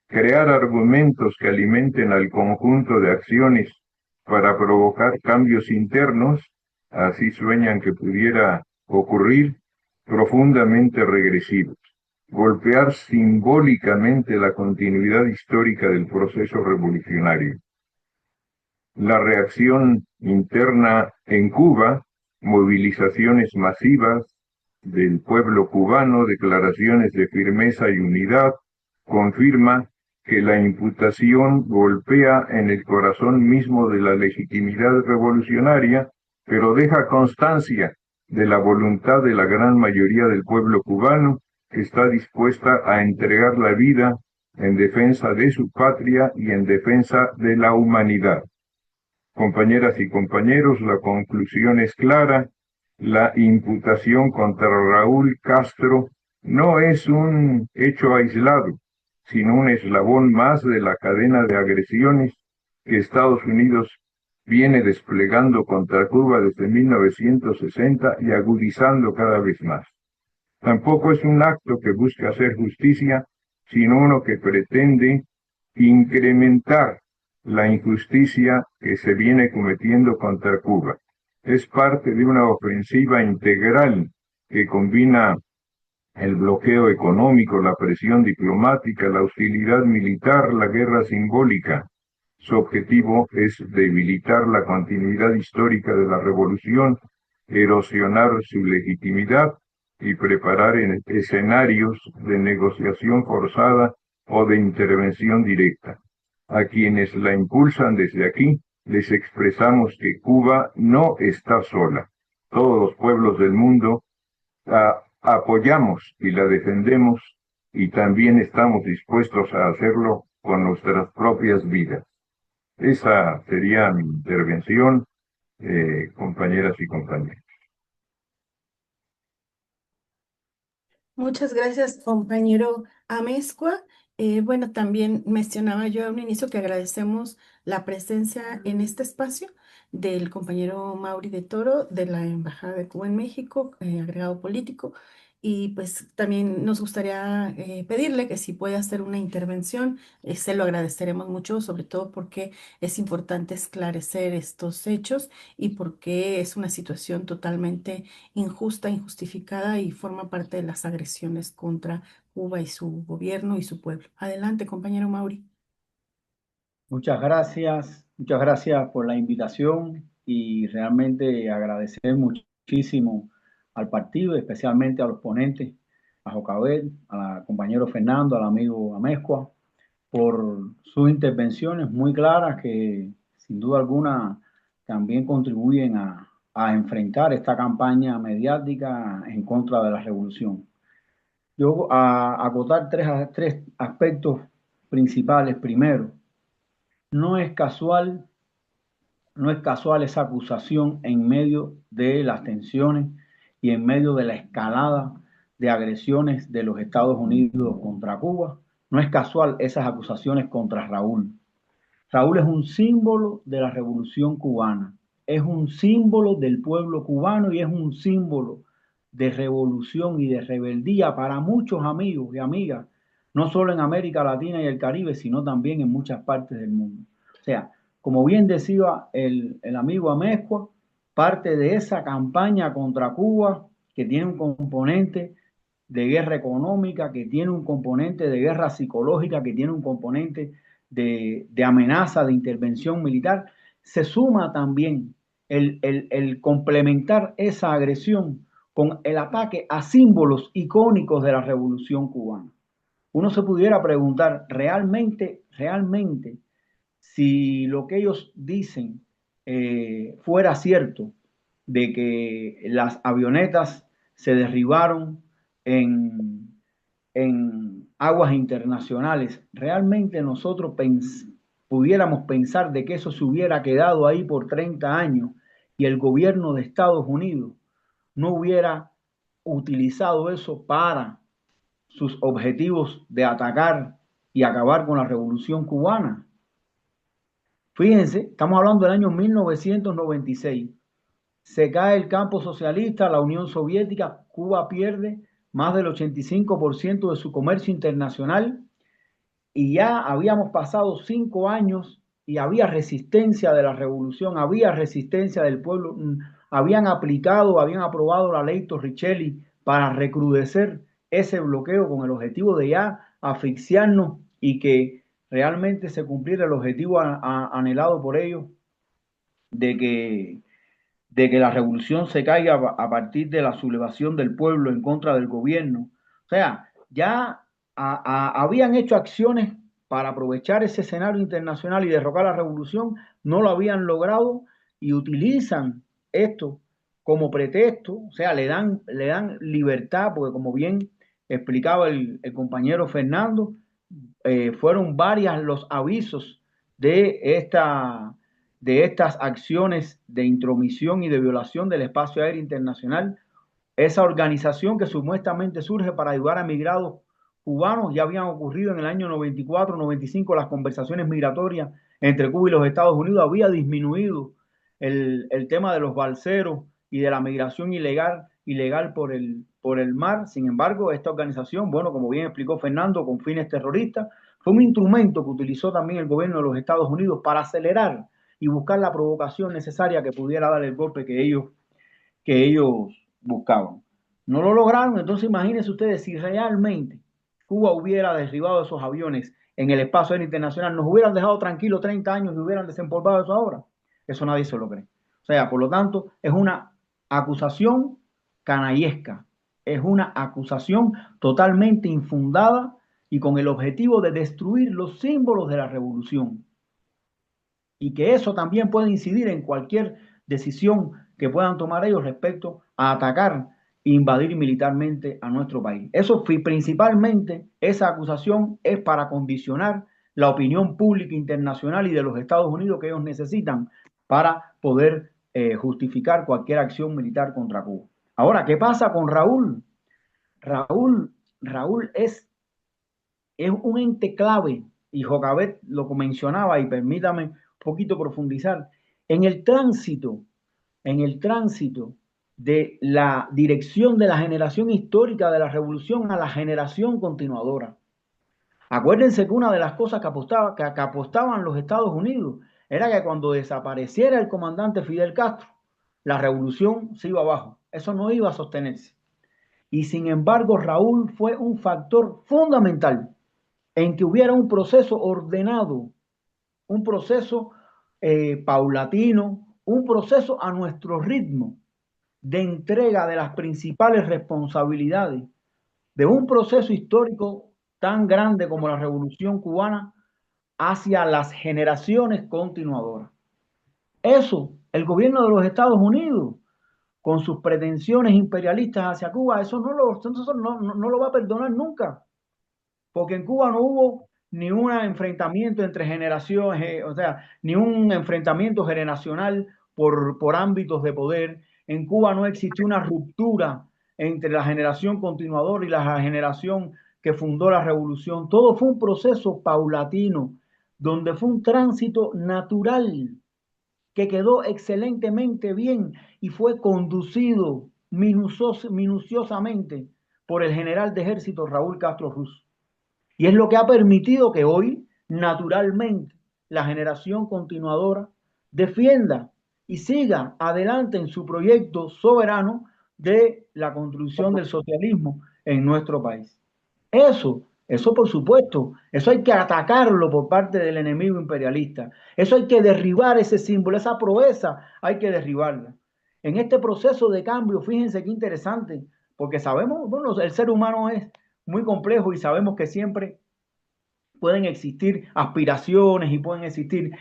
Crear argumentos que alimenten al conjunto de acciones para provocar cambios internos, así sueñan que pudiera ocurrir, profundamente regresivos. Golpear simbólicamente la continuidad histórica del proceso revolucionario. La reacción interna en Cuba, movilizaciones masivas del pueblo cubano, declaraciones de firmeza y unidad, confirma que la imputación golpea en el corazón mismo de la legitimidad revolucionaria, pero deja constancia de la voluntad de la gran mayoría del pueblo cubano, que está dispuesta a entregar la vida en defensa de su patria y en defensa de la humanidad. Compañeras y compañeros, la conclusión es clara. La imputación contra Raúl Castro no es un hecho aislado, sino un eslabón más de la cadena de agresiones que Estados Unidos viene desplegando contra Cuba desde 1960 y agudizando cada vez más. Tampoco es un acto que busca hacer justicia, sino uno que pretende incrementar la injusticia que se viene cometiendo contra Cuba. Es parte de una ofensiva integral que combina el bloqueo económico, la presión diplomática, la hostilidad militar, la guerra simbólica. Su objetivo es debilitar la continuidad histórica de la revolución, erosionar su legitimidad y preparar escenarios de negociación forzada o de intervención directa. A quienes la impulsan desde aquí, les expresamos que Cuba no está sola. Todos los pueblos del mundo apoyamos y la defendemos, y también estamos dispuestos a hacerlo con nuestras propias vidas. Esa sería mi intervención, compañeras y compañeros. Muchas gracias, compañero Amezcua. Bueno, también mencionaba yo a un inicio que agradecemos la presencia en este espacio del compañero Mauri de Toro de la Embajada de Cuba en México, agregado político. Y pues también nos gustaría pedirle que si puede hacer una intervención, se lo agradeceremos mucho, sobre todo porque es importante esclarecer estos hechos y porque es una situación totalmente injusta, injustificada y forma parte de las agresiones contra Cuba y su gobierno y su pueblo. Adelante, compañero Mauri. Muchas gracias por la invitación y realmente agradecer muchísimo al partido, especialmente a los ponentes, a Jocabel, al compañero Fernando, al amigo Amezcua, por sus intervenciones muy claras que sin duda alguna también contribuyen a enfrentar esta campaña mediática en contra de la revolución. Yo a acotar tres aspectos principales. Primero, no es casual, no es casual esa acusación en medio de las tensiones y en medio de la escalada de agresiones de los Estados Unidos contra Cuba. No es casual esas acusaciones contra Raúl. Raúl es un símbolo de la revolución cubana, es un símbolo del pueblo cubano y es un símbolo de revolución y de rebeldía para muchos amigos y amigas, no solo en América Latina y el Caribe, sino también en muchas partes del mundo. O sea, como bien decía el amigo Amezcua, parte de esa campaña contra Cuba que tiene un componente de guerra económica, que tiene un componente de guerra psicológica, que tiene un componente de amenaza, de intervención militar, se suma también el complementar esa agresión con el ataque a símbolos icónicos de la Revolución cubana. Uno se pudiera preguntar, realmente, si lo que ellos dicen fuera cierto, de que las avionetas se derribaron en aguas internacionales, realmente nosotros pudiéramos pensar de que eso se hubiera quedado ahí por 30 años y el gobierno de Estados Unidos no hubiera utilizado eso para sus objetivos de atacar y acabar con la revolución cubana. Fíjense, estamos hablando del año 1996. Se cae el campo socialista, la Unión Soviética, Cuba pierde más del 85% de su comercio internacional y ya habíamos pasado 5 años y había resistencia de la revolución, había resistencia del pueblo, habían aprobado la ley Torricelli para recrudecer ese bloqueo con el objetivo de ya asfixiarnos y que realmente se cumpliera el objetivo anhelado por ellos de que la revolución se caiga a partir de la sublevación del pueblo en contra del gobierno. O sea, ya habían hecho acciones para aprovechar ese escenario internacional y derrocar la revolución, no lo habían logrado y utilizan esto como pretexto, o sea, le dan libertad, porque como bien explicaba el compañero Fernando, fueron varias los avisos de estas acciones de intromisión y de violación del espacio aéreo internacional. Esa organización que supuestamente surge para ayudar a migrados cubanos, ya habían ocurrido en el año 94, 95, las conversaciones migratorias entre Cuba y los Estados Unidos, había disminuido el tema de los balseros y de la migración ilegal por el mar. Sin embargo, esta organización, bueno, como bien explicó Fernando, con fines terroristas, fue un instrumento que utilizó también el gobierno de los Estados Unidos para acelerar y buscar la provocación necesaria que pudiera dar el golpe que ellos buscaban. No lo lograron, entonces imagínense ustedes si realmente Cuba hubiera derribado esos aviones en el espacio aéreo internacional, nos hubieran dejado tranquilos 30 años y hubieran desempolvado eso ahora. Eso nadie se lo cree. O sea, por lo tanto, es una acusación canallesca, es una acusación totalmente infundada y con el objetivo de destruir los símbolos de la revolución. Y que eso también puede incidir en cualquier decisión que puedan tomar ellos respecto a atacar e invadir militarmente a nuestro país. Eso principalmente, esa acusación es para condicionar la opinión pública internacional y de los Estados Unidos que ellos necesitan para poder justificar cualquier acción militar contra Cuba. Ahora, ¿qué pasa con Raúl? Raúl es un ente clave, y Jocabet lo mencionaba, y permítame un poquito profundizar, en el tránsito de la dirección de la generación histórica de la revolución a la generación continuadora. Acuérdense que una de las cosas que apostaban los Estados Unidos era que cuando desapareciera el comandante Fidel Castro, la revolución se iba abajo. Eso no iba a sostenerse. Y sin embargo, Raúl fue un factor fundamental en que hubiera un proceso ordenado, un proceso paulatino, un proceso a nuestro ritmo de entrega de las principales responsabilidades de un proceso histórico tan grande como la Revolución Cubana hacia las generaciones continuadoras. Eso, el gobierno de los Estados Unidos, con sus pretensiones imperialistas hacia Cuba, eso no lo va a perdonar nunca, porque en Cuba no hubo ni un enfrentamiento entre generaciones, o sea, ni un enfrentamiento generacional por ámbitos de poder. En Cuba no existió una ruptura entre la generación continuadora y la generación que fundó la revolución. Todo fue un proceso paulatino, donde fue un tránsito natural que quedó excelentemente bien y fue conducido minuciosamente por el general de ejército Raúl Castro Ruz. Y es lo que ha permitido que hoy, naturalmente, la generación continuadora defienda y siga adelante en su proyecto soberano de la construcción del socialismo en nuestro país. Eso por supuesto, eso hay que atacarlo por parte del enemigo imperialista. Eso hay que derribar ese símbolo, esa proeza, hay que derribarla. En este proceso de cambio, fíjense qué interesante, porque sabemos, bueno, el ser humano es muy complejo y sabemos que siempre pueden existir aspiraciones y pueden existir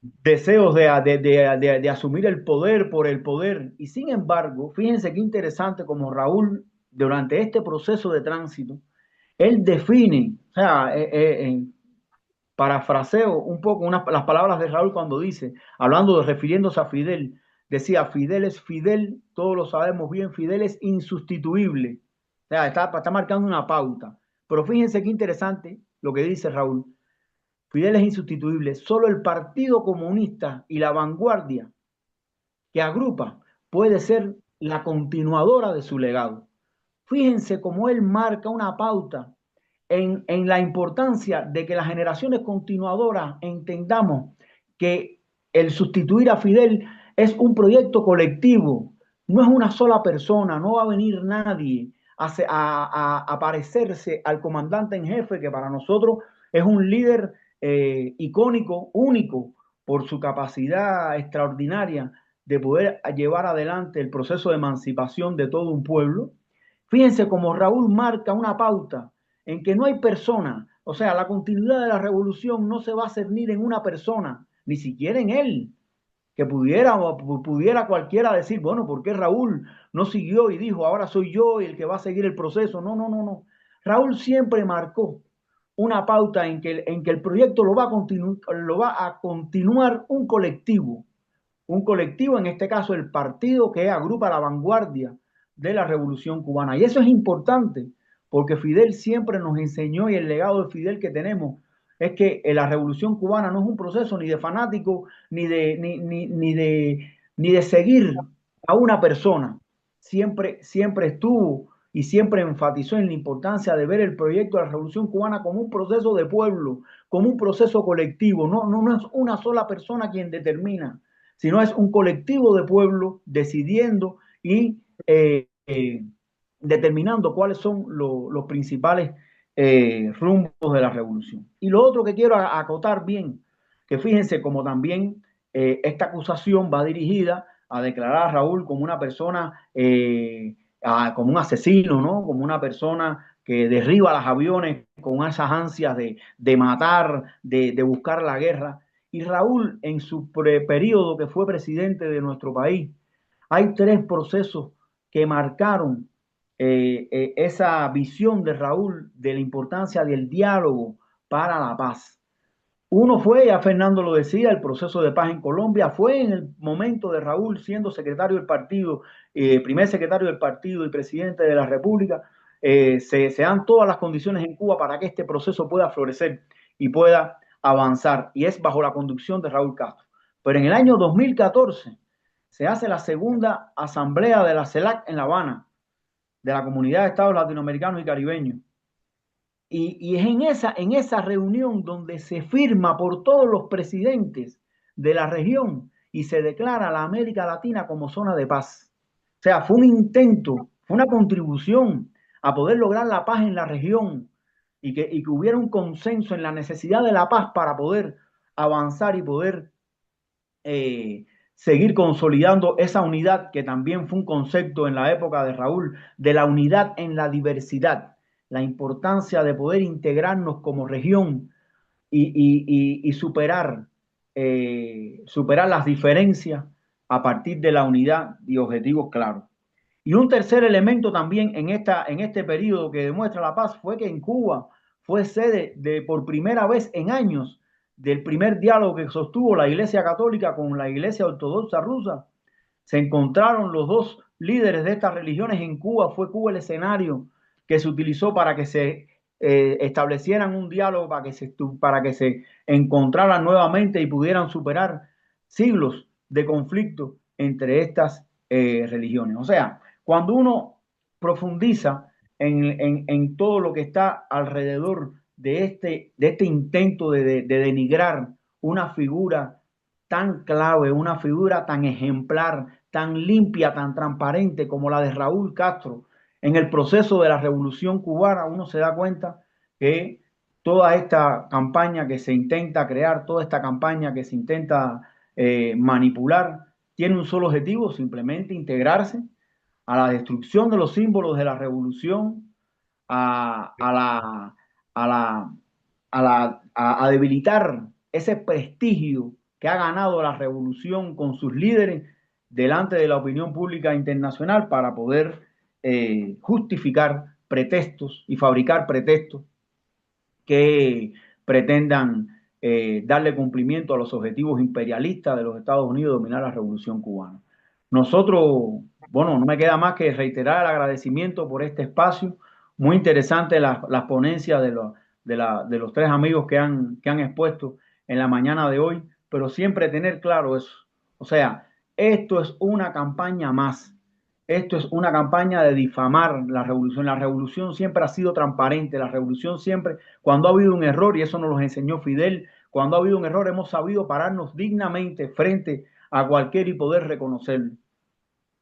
deseos de asumir el poder por el poder. Y sin embargo, fíjense qué interesante como Raúl, durante este proceso de tránsito, él define, o sea, parafraseo un poco las palabras de Raúl cuando dice, refiriéndose a Fidel, decía, Fidel es Fidel, todos lo sabemos bien, Fidel es insustituible. O sea, está marcando una pauta. Pero fíjense qué interesante lo que dice Raúl. Fidel es insustituible. Solo el Partido Comunista y la vanguardia que agrupa puede ser la continuadora de su legado. Fíjense cómo él marca una pauta en la importancia de que las generaciones continuadoras entendamos que el sustituir a Fidel es un proyecto colectivo, no es una sola persona, no va a venir nadie a parecerse al comandante en jefe, que para nosotros es un líder icónico, único, por su capacidad extraordinaria de poder llevar adelante el proceso de emancipación de todo un pueblo. Fíjense cómo Raúl marca una pauta en que no hay persona, o sea, la continuidad de la revolución no se va a cernir en una persona, ni siquiera en él, que pudiera cualquiera decir, bueno, ¿por qué Raúl no siguió y dijo, ahora soy yo el que va a seguir el proceso? No, no, no, no. Raúl siempre marcó una pauta en que el proyecto lo va a continuar un colectivo, en este caso el partido que agrupa la vanguardia de la revolución cubana. Y eso es importante, porque Fidel siempre nos enseñó, y el legado de Fidel que tenemos es que la revolución cubana no es un proceso ni de fanático, ni de seguir a una persona. Siempre estuvo y siempre enfatizó en la importancia de ver el proyecto de la revolución cubana como un proceso de pueblo, como un proceso colectivo. No es una sola persona quien determina, sino es un colectivo de pueblo decidiendo y determinando cuáles son los principales rumbos de la revolución. Y lo otro que quiero acotar bien, que fíjense como también esta acusación va dirigida a declarar a Raúl como una persona, como un asesino, ¿no? Como una persona que derriba los aviones con esas ansias de matar, de buscar la guerra. Y Raúl, en su periodo que fue presidente de nuestro país, hay tres procesos que marcaron esa visión de Raúl de la importancia del diálogo para la paz. Uno fue, ya Fernando lo decía, el proceso de paz en Colombia, fue en el momento de Raúl siendo secretario del partido, primer secretario del partido y presidente de la República, se dan todas las condiciones en Cuba para que este proceso pueda florecer y pueda avanzar, y es bajo la conducción de Raúl Castro. Pero en el año 2014 se hace la segunda asamblea de la CELAC en La Habana, de la Comunidad de Estados Latinoamericanos y Caribeños. Y es en esa reunión donde se firma por todos los presidentes de la región y se declara la América Latina como zona de paz. O sea, fue un intento, fue una contribución a poder lograr la paz en la región y que hubiera un consenso en la necesidad de la paz para poder avanzar y poder seguir consolidando esa unidad, que también fue un concepto en la época de Raúl, de la unidad en la diversidad, la importancia de poder integrarnos como región y superar las diferencias a partir de la unidad y objetivos claros. Y un tercer elemento también en este periodo que demuestra la paz fue que en Cuba fue sede por primera vez en años del primer diálogo que sostuvo la Iglesia Católica con la Iglesia Ortodoxa rusa. Se encontraron los dos líderes de estas religiones en Cuba. Fue Cuba el escenario que se utilizó para que se establecieran un diálogo, para que se encontraran nuevamente y pudieran superar siglos de conflicto entre estas religiones. O sea, cuando uno profundiza en todo lo que está alrededor de este intento de denigrar una figura tan clave, una figura tan ejemplar, tan limpia, tan transparente como la de Raúl Castro en el proceso de la Revolución Cubana, uno se da cuenta que toda esta campaña que se intenta crear, toda esta campaña que se intenta manipular, tiene un solo objetivo, simplemente integrarse a la destrucción de los símbolos de la revolución, a la, a la, a debilitar ese prestigio que ha ganado la revolución con sus líderes delante de la opinión pública internacional para poder justificar pretextos y fabricar pretextos que pretendan darle cumplimiento a los objetivos imperialistas de los Estados Unidos de dominar la revolución cubana. Nosotros, bueno, no me queda más que reiterar el agradecimiento por este espacio. Muy interesante las ponencias de los tres amigos que han expuesto en la mañana de hoy, pero siempre tener claro eso. O sea, esto es una campaña más. Esto es una campaña de difamar la revolución. La revolución siempre ha sido transparente. La revolución siempre, cuando ha habido un error, y eso nos lo enseñó Fidel, cuando ha habido un error hemos sabido pararnos dignamente frente a cualquier y poder reconocerlo.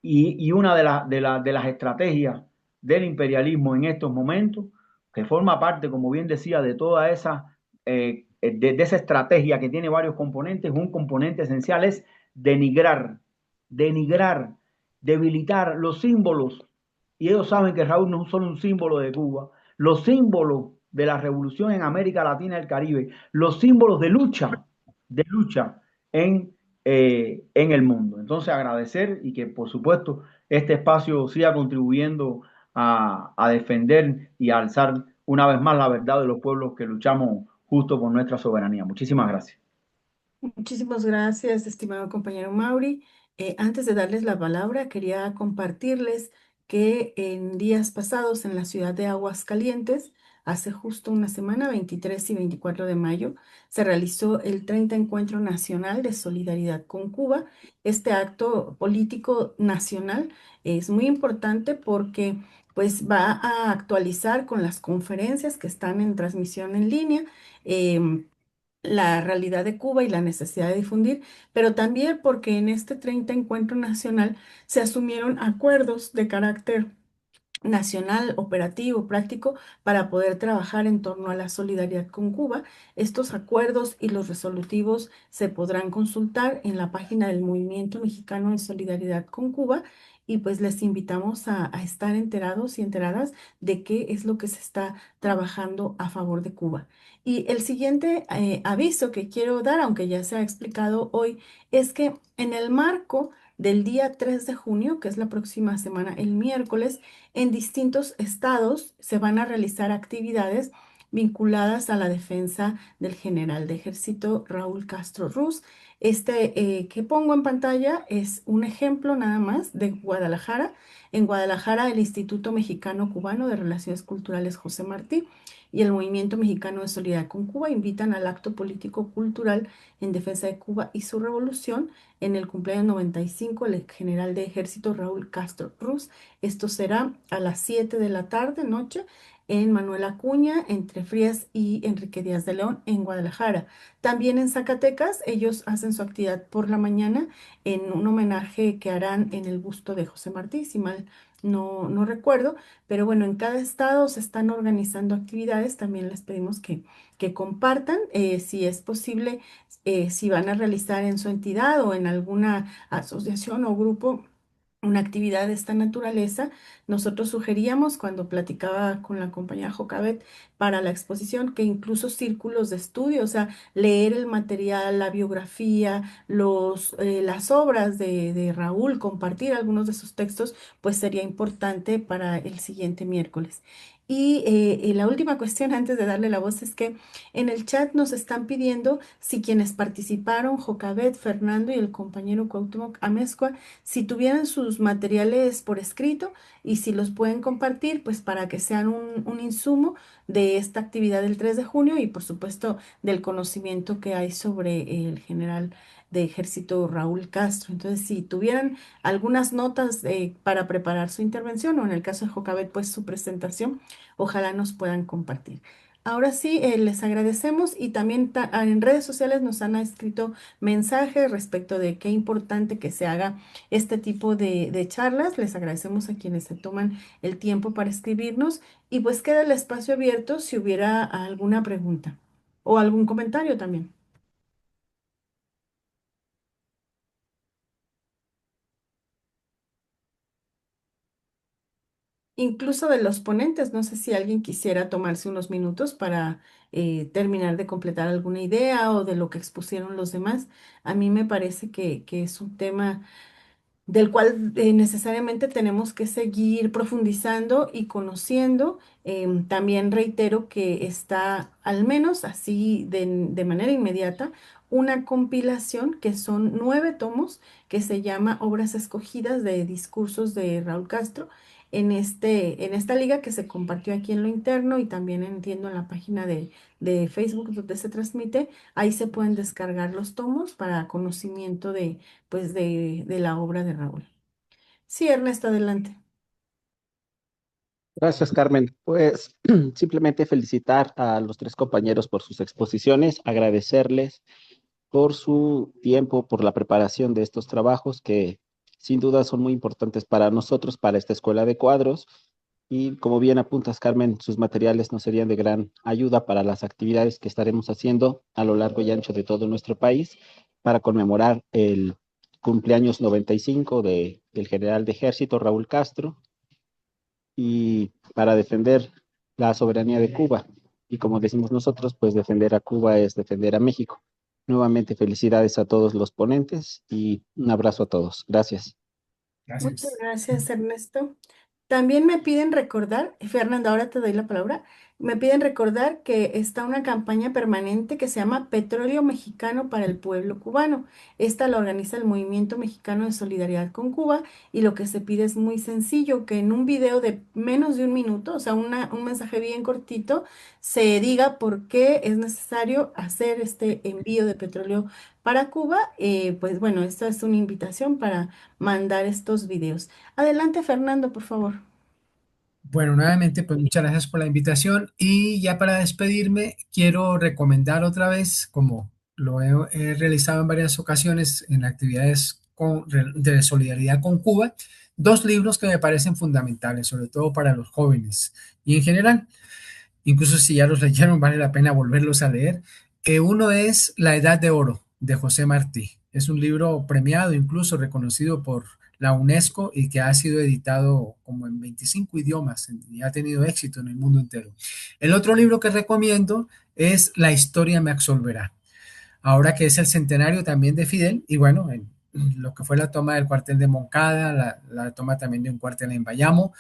Y una de las estrategias del imperialismo en estos momentos, que forma parte, como bien decía, de toda esa, de esa estrategia que tiene varios componentes, un componente esencial es denigrar, denigrar, debilitar los símbolos. Y ellos saben que Raúl no es solo un símbolo de Cuba, los símbolos de la revolución en América Latina y el Caribe, los símbolos de lucha en el mundo. Entonces, agradecer y que, por supuesto, este espacio siga contribuyendo a defender y a alzar una vez más la verdad de los pueblos que luchamos justo por nuestra soberanía. Muchísimas gracias. Muchísimas gracias, estimado compañero Mauri. Antes de darles la palabra, quería compartirles que en días pasados en la ciudad de Aguascalientes, hace justo una semana, 23 y 24 de mayo, se realizó el 30 Encuentro Nacional de Solidaridad con Cuba. Este acto político nacional es muy importante porque pues va a actualizar con las conferencias que están en transmisión en línea. La realidad de Cuba y la necesidad de difundir, pero también porque en este 30 Encuentro Nacional se asumieron acuerdos de carácter nacional, operativo, práctico, para poder trabajar en torno a la solidaridad con Cuba. Estos acuerdos y los resolutivos se podrán consultar en la página del Movimiento Mexicano de Solidaridad con Cuba y pues les invitamos a estar enterados y enteradas de qué es lo que se está trabajando a favor de Cuba. Y el siguiente aviso que quiero dar, aunque ya se ha explicado hoy, es que en el marco del día 3 de junio, que es la próxima semana, el miércoles, en distintos estados se van a realizar actividades vinculadas a la defensa del general de ejército Raúl Castro Ruz. Este que pongo en pantalla es un ejemplo nada más de Guadalajara. En Guadalajara, el Instituto Mexicano Cubano de Relaciones Culturales José Martí y el Movimiento Mexicano de Solidaridad con Cuba invitan al acto político-cultural en defensa de Cuba y su revolución en el cumpleaños 95 del general de ejército Raúl Castro Ruz. Esto será a las 7 de la tarde, noche, en Manuel Acuña, entre Frías y Enrique Díaz de León, en Guadalajara. También en Zacatecas, ellos hacen su actividad por la mañana en un homenaje que harán en el busto de José Martí, si mal no recuerdo, pero bueno, en cada estado se están organizando actividades. También les pedimos que compartan, si es posible, si van a realizar en su entidad o en alguna asociación o grupo una actividad de esta naturaleza. Nosotros sugeríamos cuando platicaba con la compañera Jocabet para la exposición que incluso círculos de estudio, o sea, leer el material, la biografía, las obras de Raúl, compartir algunos de sus textos, pues sería importante para el siguiente miércoles. Y la última cuestión antes de darle la voz es que en el chat nos están pidiendo si quienes participaron, Jocabet, Fernando y el compañero Cuauhtémoc Amezcua, si tuvieran sus materiales por escrito y si los pueden compartir, pues para que sean un insumo de esta actividad del 3 de junio y por supuesto del conocimiento que hay sobre el general de ejército Raúl Castro. Entonces, si tuvieran algunas notas para preparar su intervención o en el caso de Jocabet, pues su presentación, ojalá nos puedan compartir. Ahora sí, les agradecemos y también en redes sociales nos han escrito mensajes respecto de qué importante que se haga este tipo de charlas. Les agradecemos a quienes se toman el tiempo para escribirnos y pues queda el espacio abierto si hubiera alguna pregunta o algún comentario también. Incluso de los ponentes, no sé si alguien quisiera tomarse unos minutos para terminar de completar alguna idea o de lo que expusieron los demás. A mí me parece que es un tema del cual necesariamente tenemos que seguir profundizando y conociendo. También reitero que está, al menos así de manera inmediata, una compilación que son 9 tomos que se llama Obras Escogidas de Discursos de Raúl Castro. En esta liga que se compartió aquí en lo interno y también entiendo en la página de Facebook donde se transmite, ahí se pueden descargar los tomos para conocimiento pues de la obra de Raúl. Sí, Ernesto, adelante. Gracias, Carmen. Pues simplemente felicitar a los tres compañeros por sus exposiciones, agradecerles por su tiempo, por la preparación de estos trabajos que sin duda son muy importantes para nosotros, para esta escuela de cuadros. Y como bien apuntas, Carmen, sus materiales nos serían de gran ayuda para las actividades que estaremos haciendo a lo largo y ancho de todo nuestro país para conmemorar el cumpleaños 95 del general de ejército Raúl Castro y para defender la soberanía de Cuba. Y como decimos nosotros, pues defender a Cuba es defender a México. Nuevamente, felicidades a todos los ponentes y un abrazo a todos. Gracias. Muchas Gracias. gracias, Ernesto. También me piden recordar, Fernando, ahora te doy la palabra, me piden recordar que está una campaña permanente que se llama Petróleo Mexicano para el Pueblo Cubano. Esta la organiza el Movimiento Mexicano de Solidaridad con Cuba y lo que se pide es muy sencillo, que en un video de menos de un minuto, o sea, un mensaje bien cortito, se diga por qué es necesario hacer este envío de petróleo para Cuba. Pues bueno, esta es una invitación para mandar estos videos. Adelante, Fernando, por favor. Bueno, nuevamente, pues muchas gracias por la invitación y ya para despedirme, quiero recomendar otra vez, como he realizado en varias ocasiones en actividades de solidaridad con Cuba, dos libros que me parecen fundamentales, sobre todo para los jóvenes y en general. Incluso si ya los leyeron, vale la pena volverlos a leer. Uno es La Edad de Oro, de José Martí. Es un libro premiado, incluso reconocido por la UNESCO y que ha sido editado como en 25 idiomas y ha tenido éxito en el mundo entero. El otro libro que recomiendo es La Historia me absolverá. Ahora que es el centenario también de Fidel, y bueno, en lo que fue la toma del cuartel de Moncada, la toma también de un cuartel en Bayamo,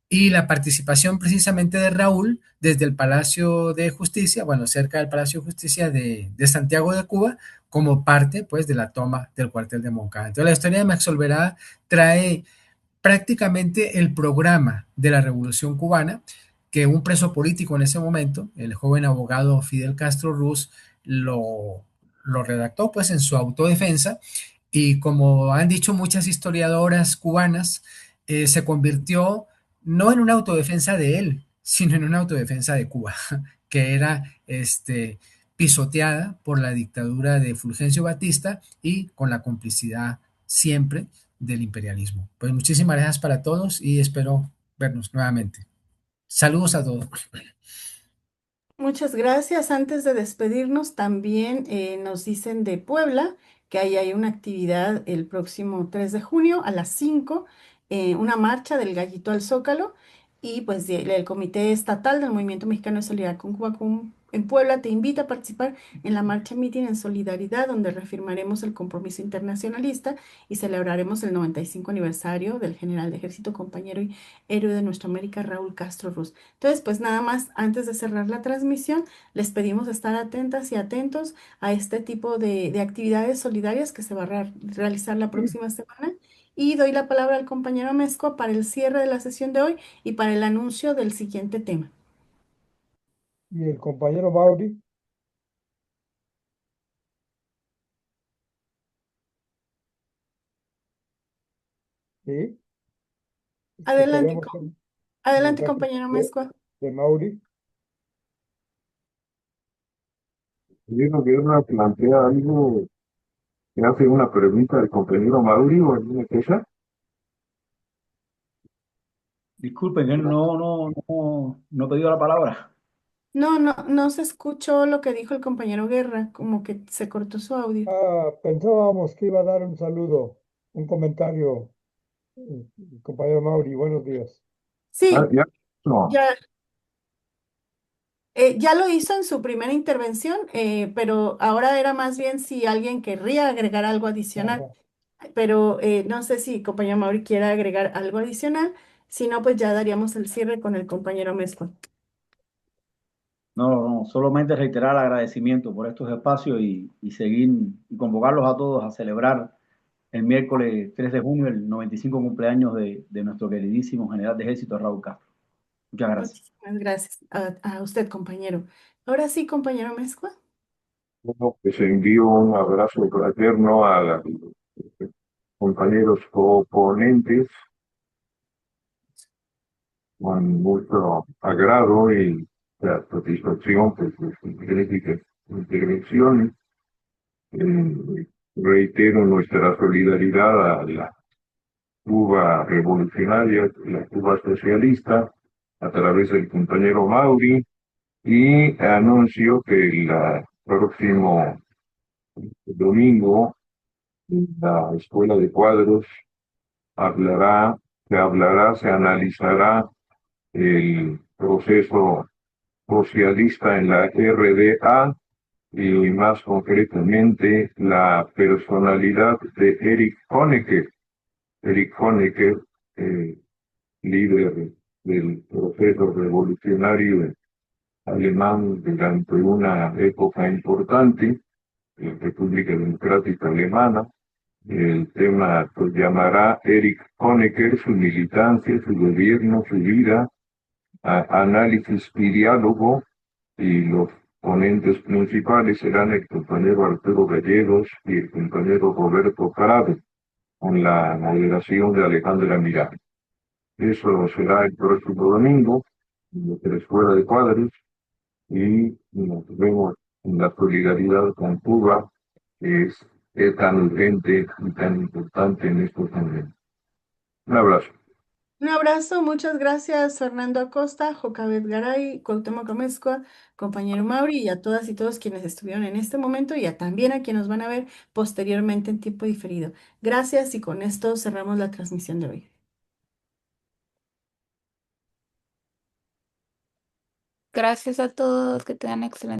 y la participación precisamente de Raúl desde el Palacio de Justicia, bueno, cerca del Palacio de Justicia de Santiago de Cuba, como parte pues de la toma del cuartel de Moncada. Entonces la historia de Max Olvera trae prácticamente el programa de la Revolución Cubana que un preso político en ese momento, el joven abogado Fidel Castro Ruz, lo redactó pues en su autodefensa y como han dicho muchas historiadoras cubanas, se convirtió no en una autodefensa de él, sino en una autodefensa de Cuba, que era pisoteada por la dictadura de Fulgencio Batista y con la complicidad siempre del imperialismo. Pues muchísimas gracias para todos y espero vernos nuevamente. Saludos a todos. Muchas gracias. Antes de despedirnos, también nos dicen de Puebla que ahí hay una actividad el próximo 3 de junio a las 5, una marcha del Gallito al Zócalo y pues el Comité Estatal del Movimiento Mexicano de Solidaridad con Cuba en Puebla te invita a participar en la marcha Meeting en Solidaridad, donde reafirmaremos el compromiso internacionalista y celebraremos el 95 aniversario del general de ejército, compañero y héroe de nuestra América, Raúl Castro Ruz. Entonces, pues nada más, antes de cerrar la transmisión, les pedimos estar atentas y atentos a este tipo de actividades solidarias que se va a realizar la próxima semana. Y doy la palabra al compañero Mezco para el cierre de la sesión de hoy y para el anuncio del siguiente tema. Y el compañero Mauri, ¿sí? Adelante, Escucharemos el adelante mensaje compañero Mezco. de Mauri. Diego Guerra plantea algo, que hace una pregunta al compañero Mauri o alguna cosa. Disculpen, que no he pedido la palabra. No, no, no se escuchó lo que dijo el compañero Guerra, como que se cortó su audio. Pensábamos que iba a dar un saludo, un comentario, el compañero Mauri. Buenos días. Sí, Ya, no. ya, ya lo hizo en su primera intervención, pero ahora era más bien si alguien querría agregar algo adicional, Ajá. pero no sé si compañero Mauri quiera agregar algo adicional, si no, pues ya daríamos el cierre con el compañero Mezcua. No, solamente reiterar el agradecimiento por estos espacios y seguir y convocarlos a todos a celebrar el miércoles 3 de junio el 95 cumpleaños de nuestro queridísimo general de ejército Raúl Castro. Muchas gracias. Muchísimas gracias a usted, compañero. Ahora sí, compañero Mezcua. Bueno, pues envío un abrazo fraterno a los compañeros coponentes con mucho agrado y satisfacción por sus críticas intervenciones. Reitero nuestra solidaridad a la Cuba revolucionaria, la Cuba socialista, a través del compañero Mauri, y anuncio que el próximo domingo la Escuela de Cuadros hablará, se analizará el proceso socialista en la RDA y más concretamente la personalidad de Erich Honecker. Erich Honecker, eh, líder del proceso revolucionario alemán durante una época importante, la República Democrática Alemana. El tema pues llamará Erich Honecker, su militancia, su gobierno, su vida, análisis y diálogo, y los ponentes principales serán el compañero Arturo Gallegos y el compañero Roberto Prado, con la moderación de Alejandra Miranda. Eso será el próximo domingo en nuestra Escuela de Cuadros y nos vemos en la solidaridad con Cuba, que es tan urgente y tan importante en estos momentos. Un abrazo. Un abrazo, muchas gracias Fernando Acosta, Jocabet Garay, Cuauhtémoc Amezcua, compañero Mauri y a todas y todos quienes estuvieron en este momento y también a quienes nos van a ver posteriormente en tiempo diferido. Gracias y con esto cerramos la transmisión de hoy. Gracias a todos, que tengan excelente.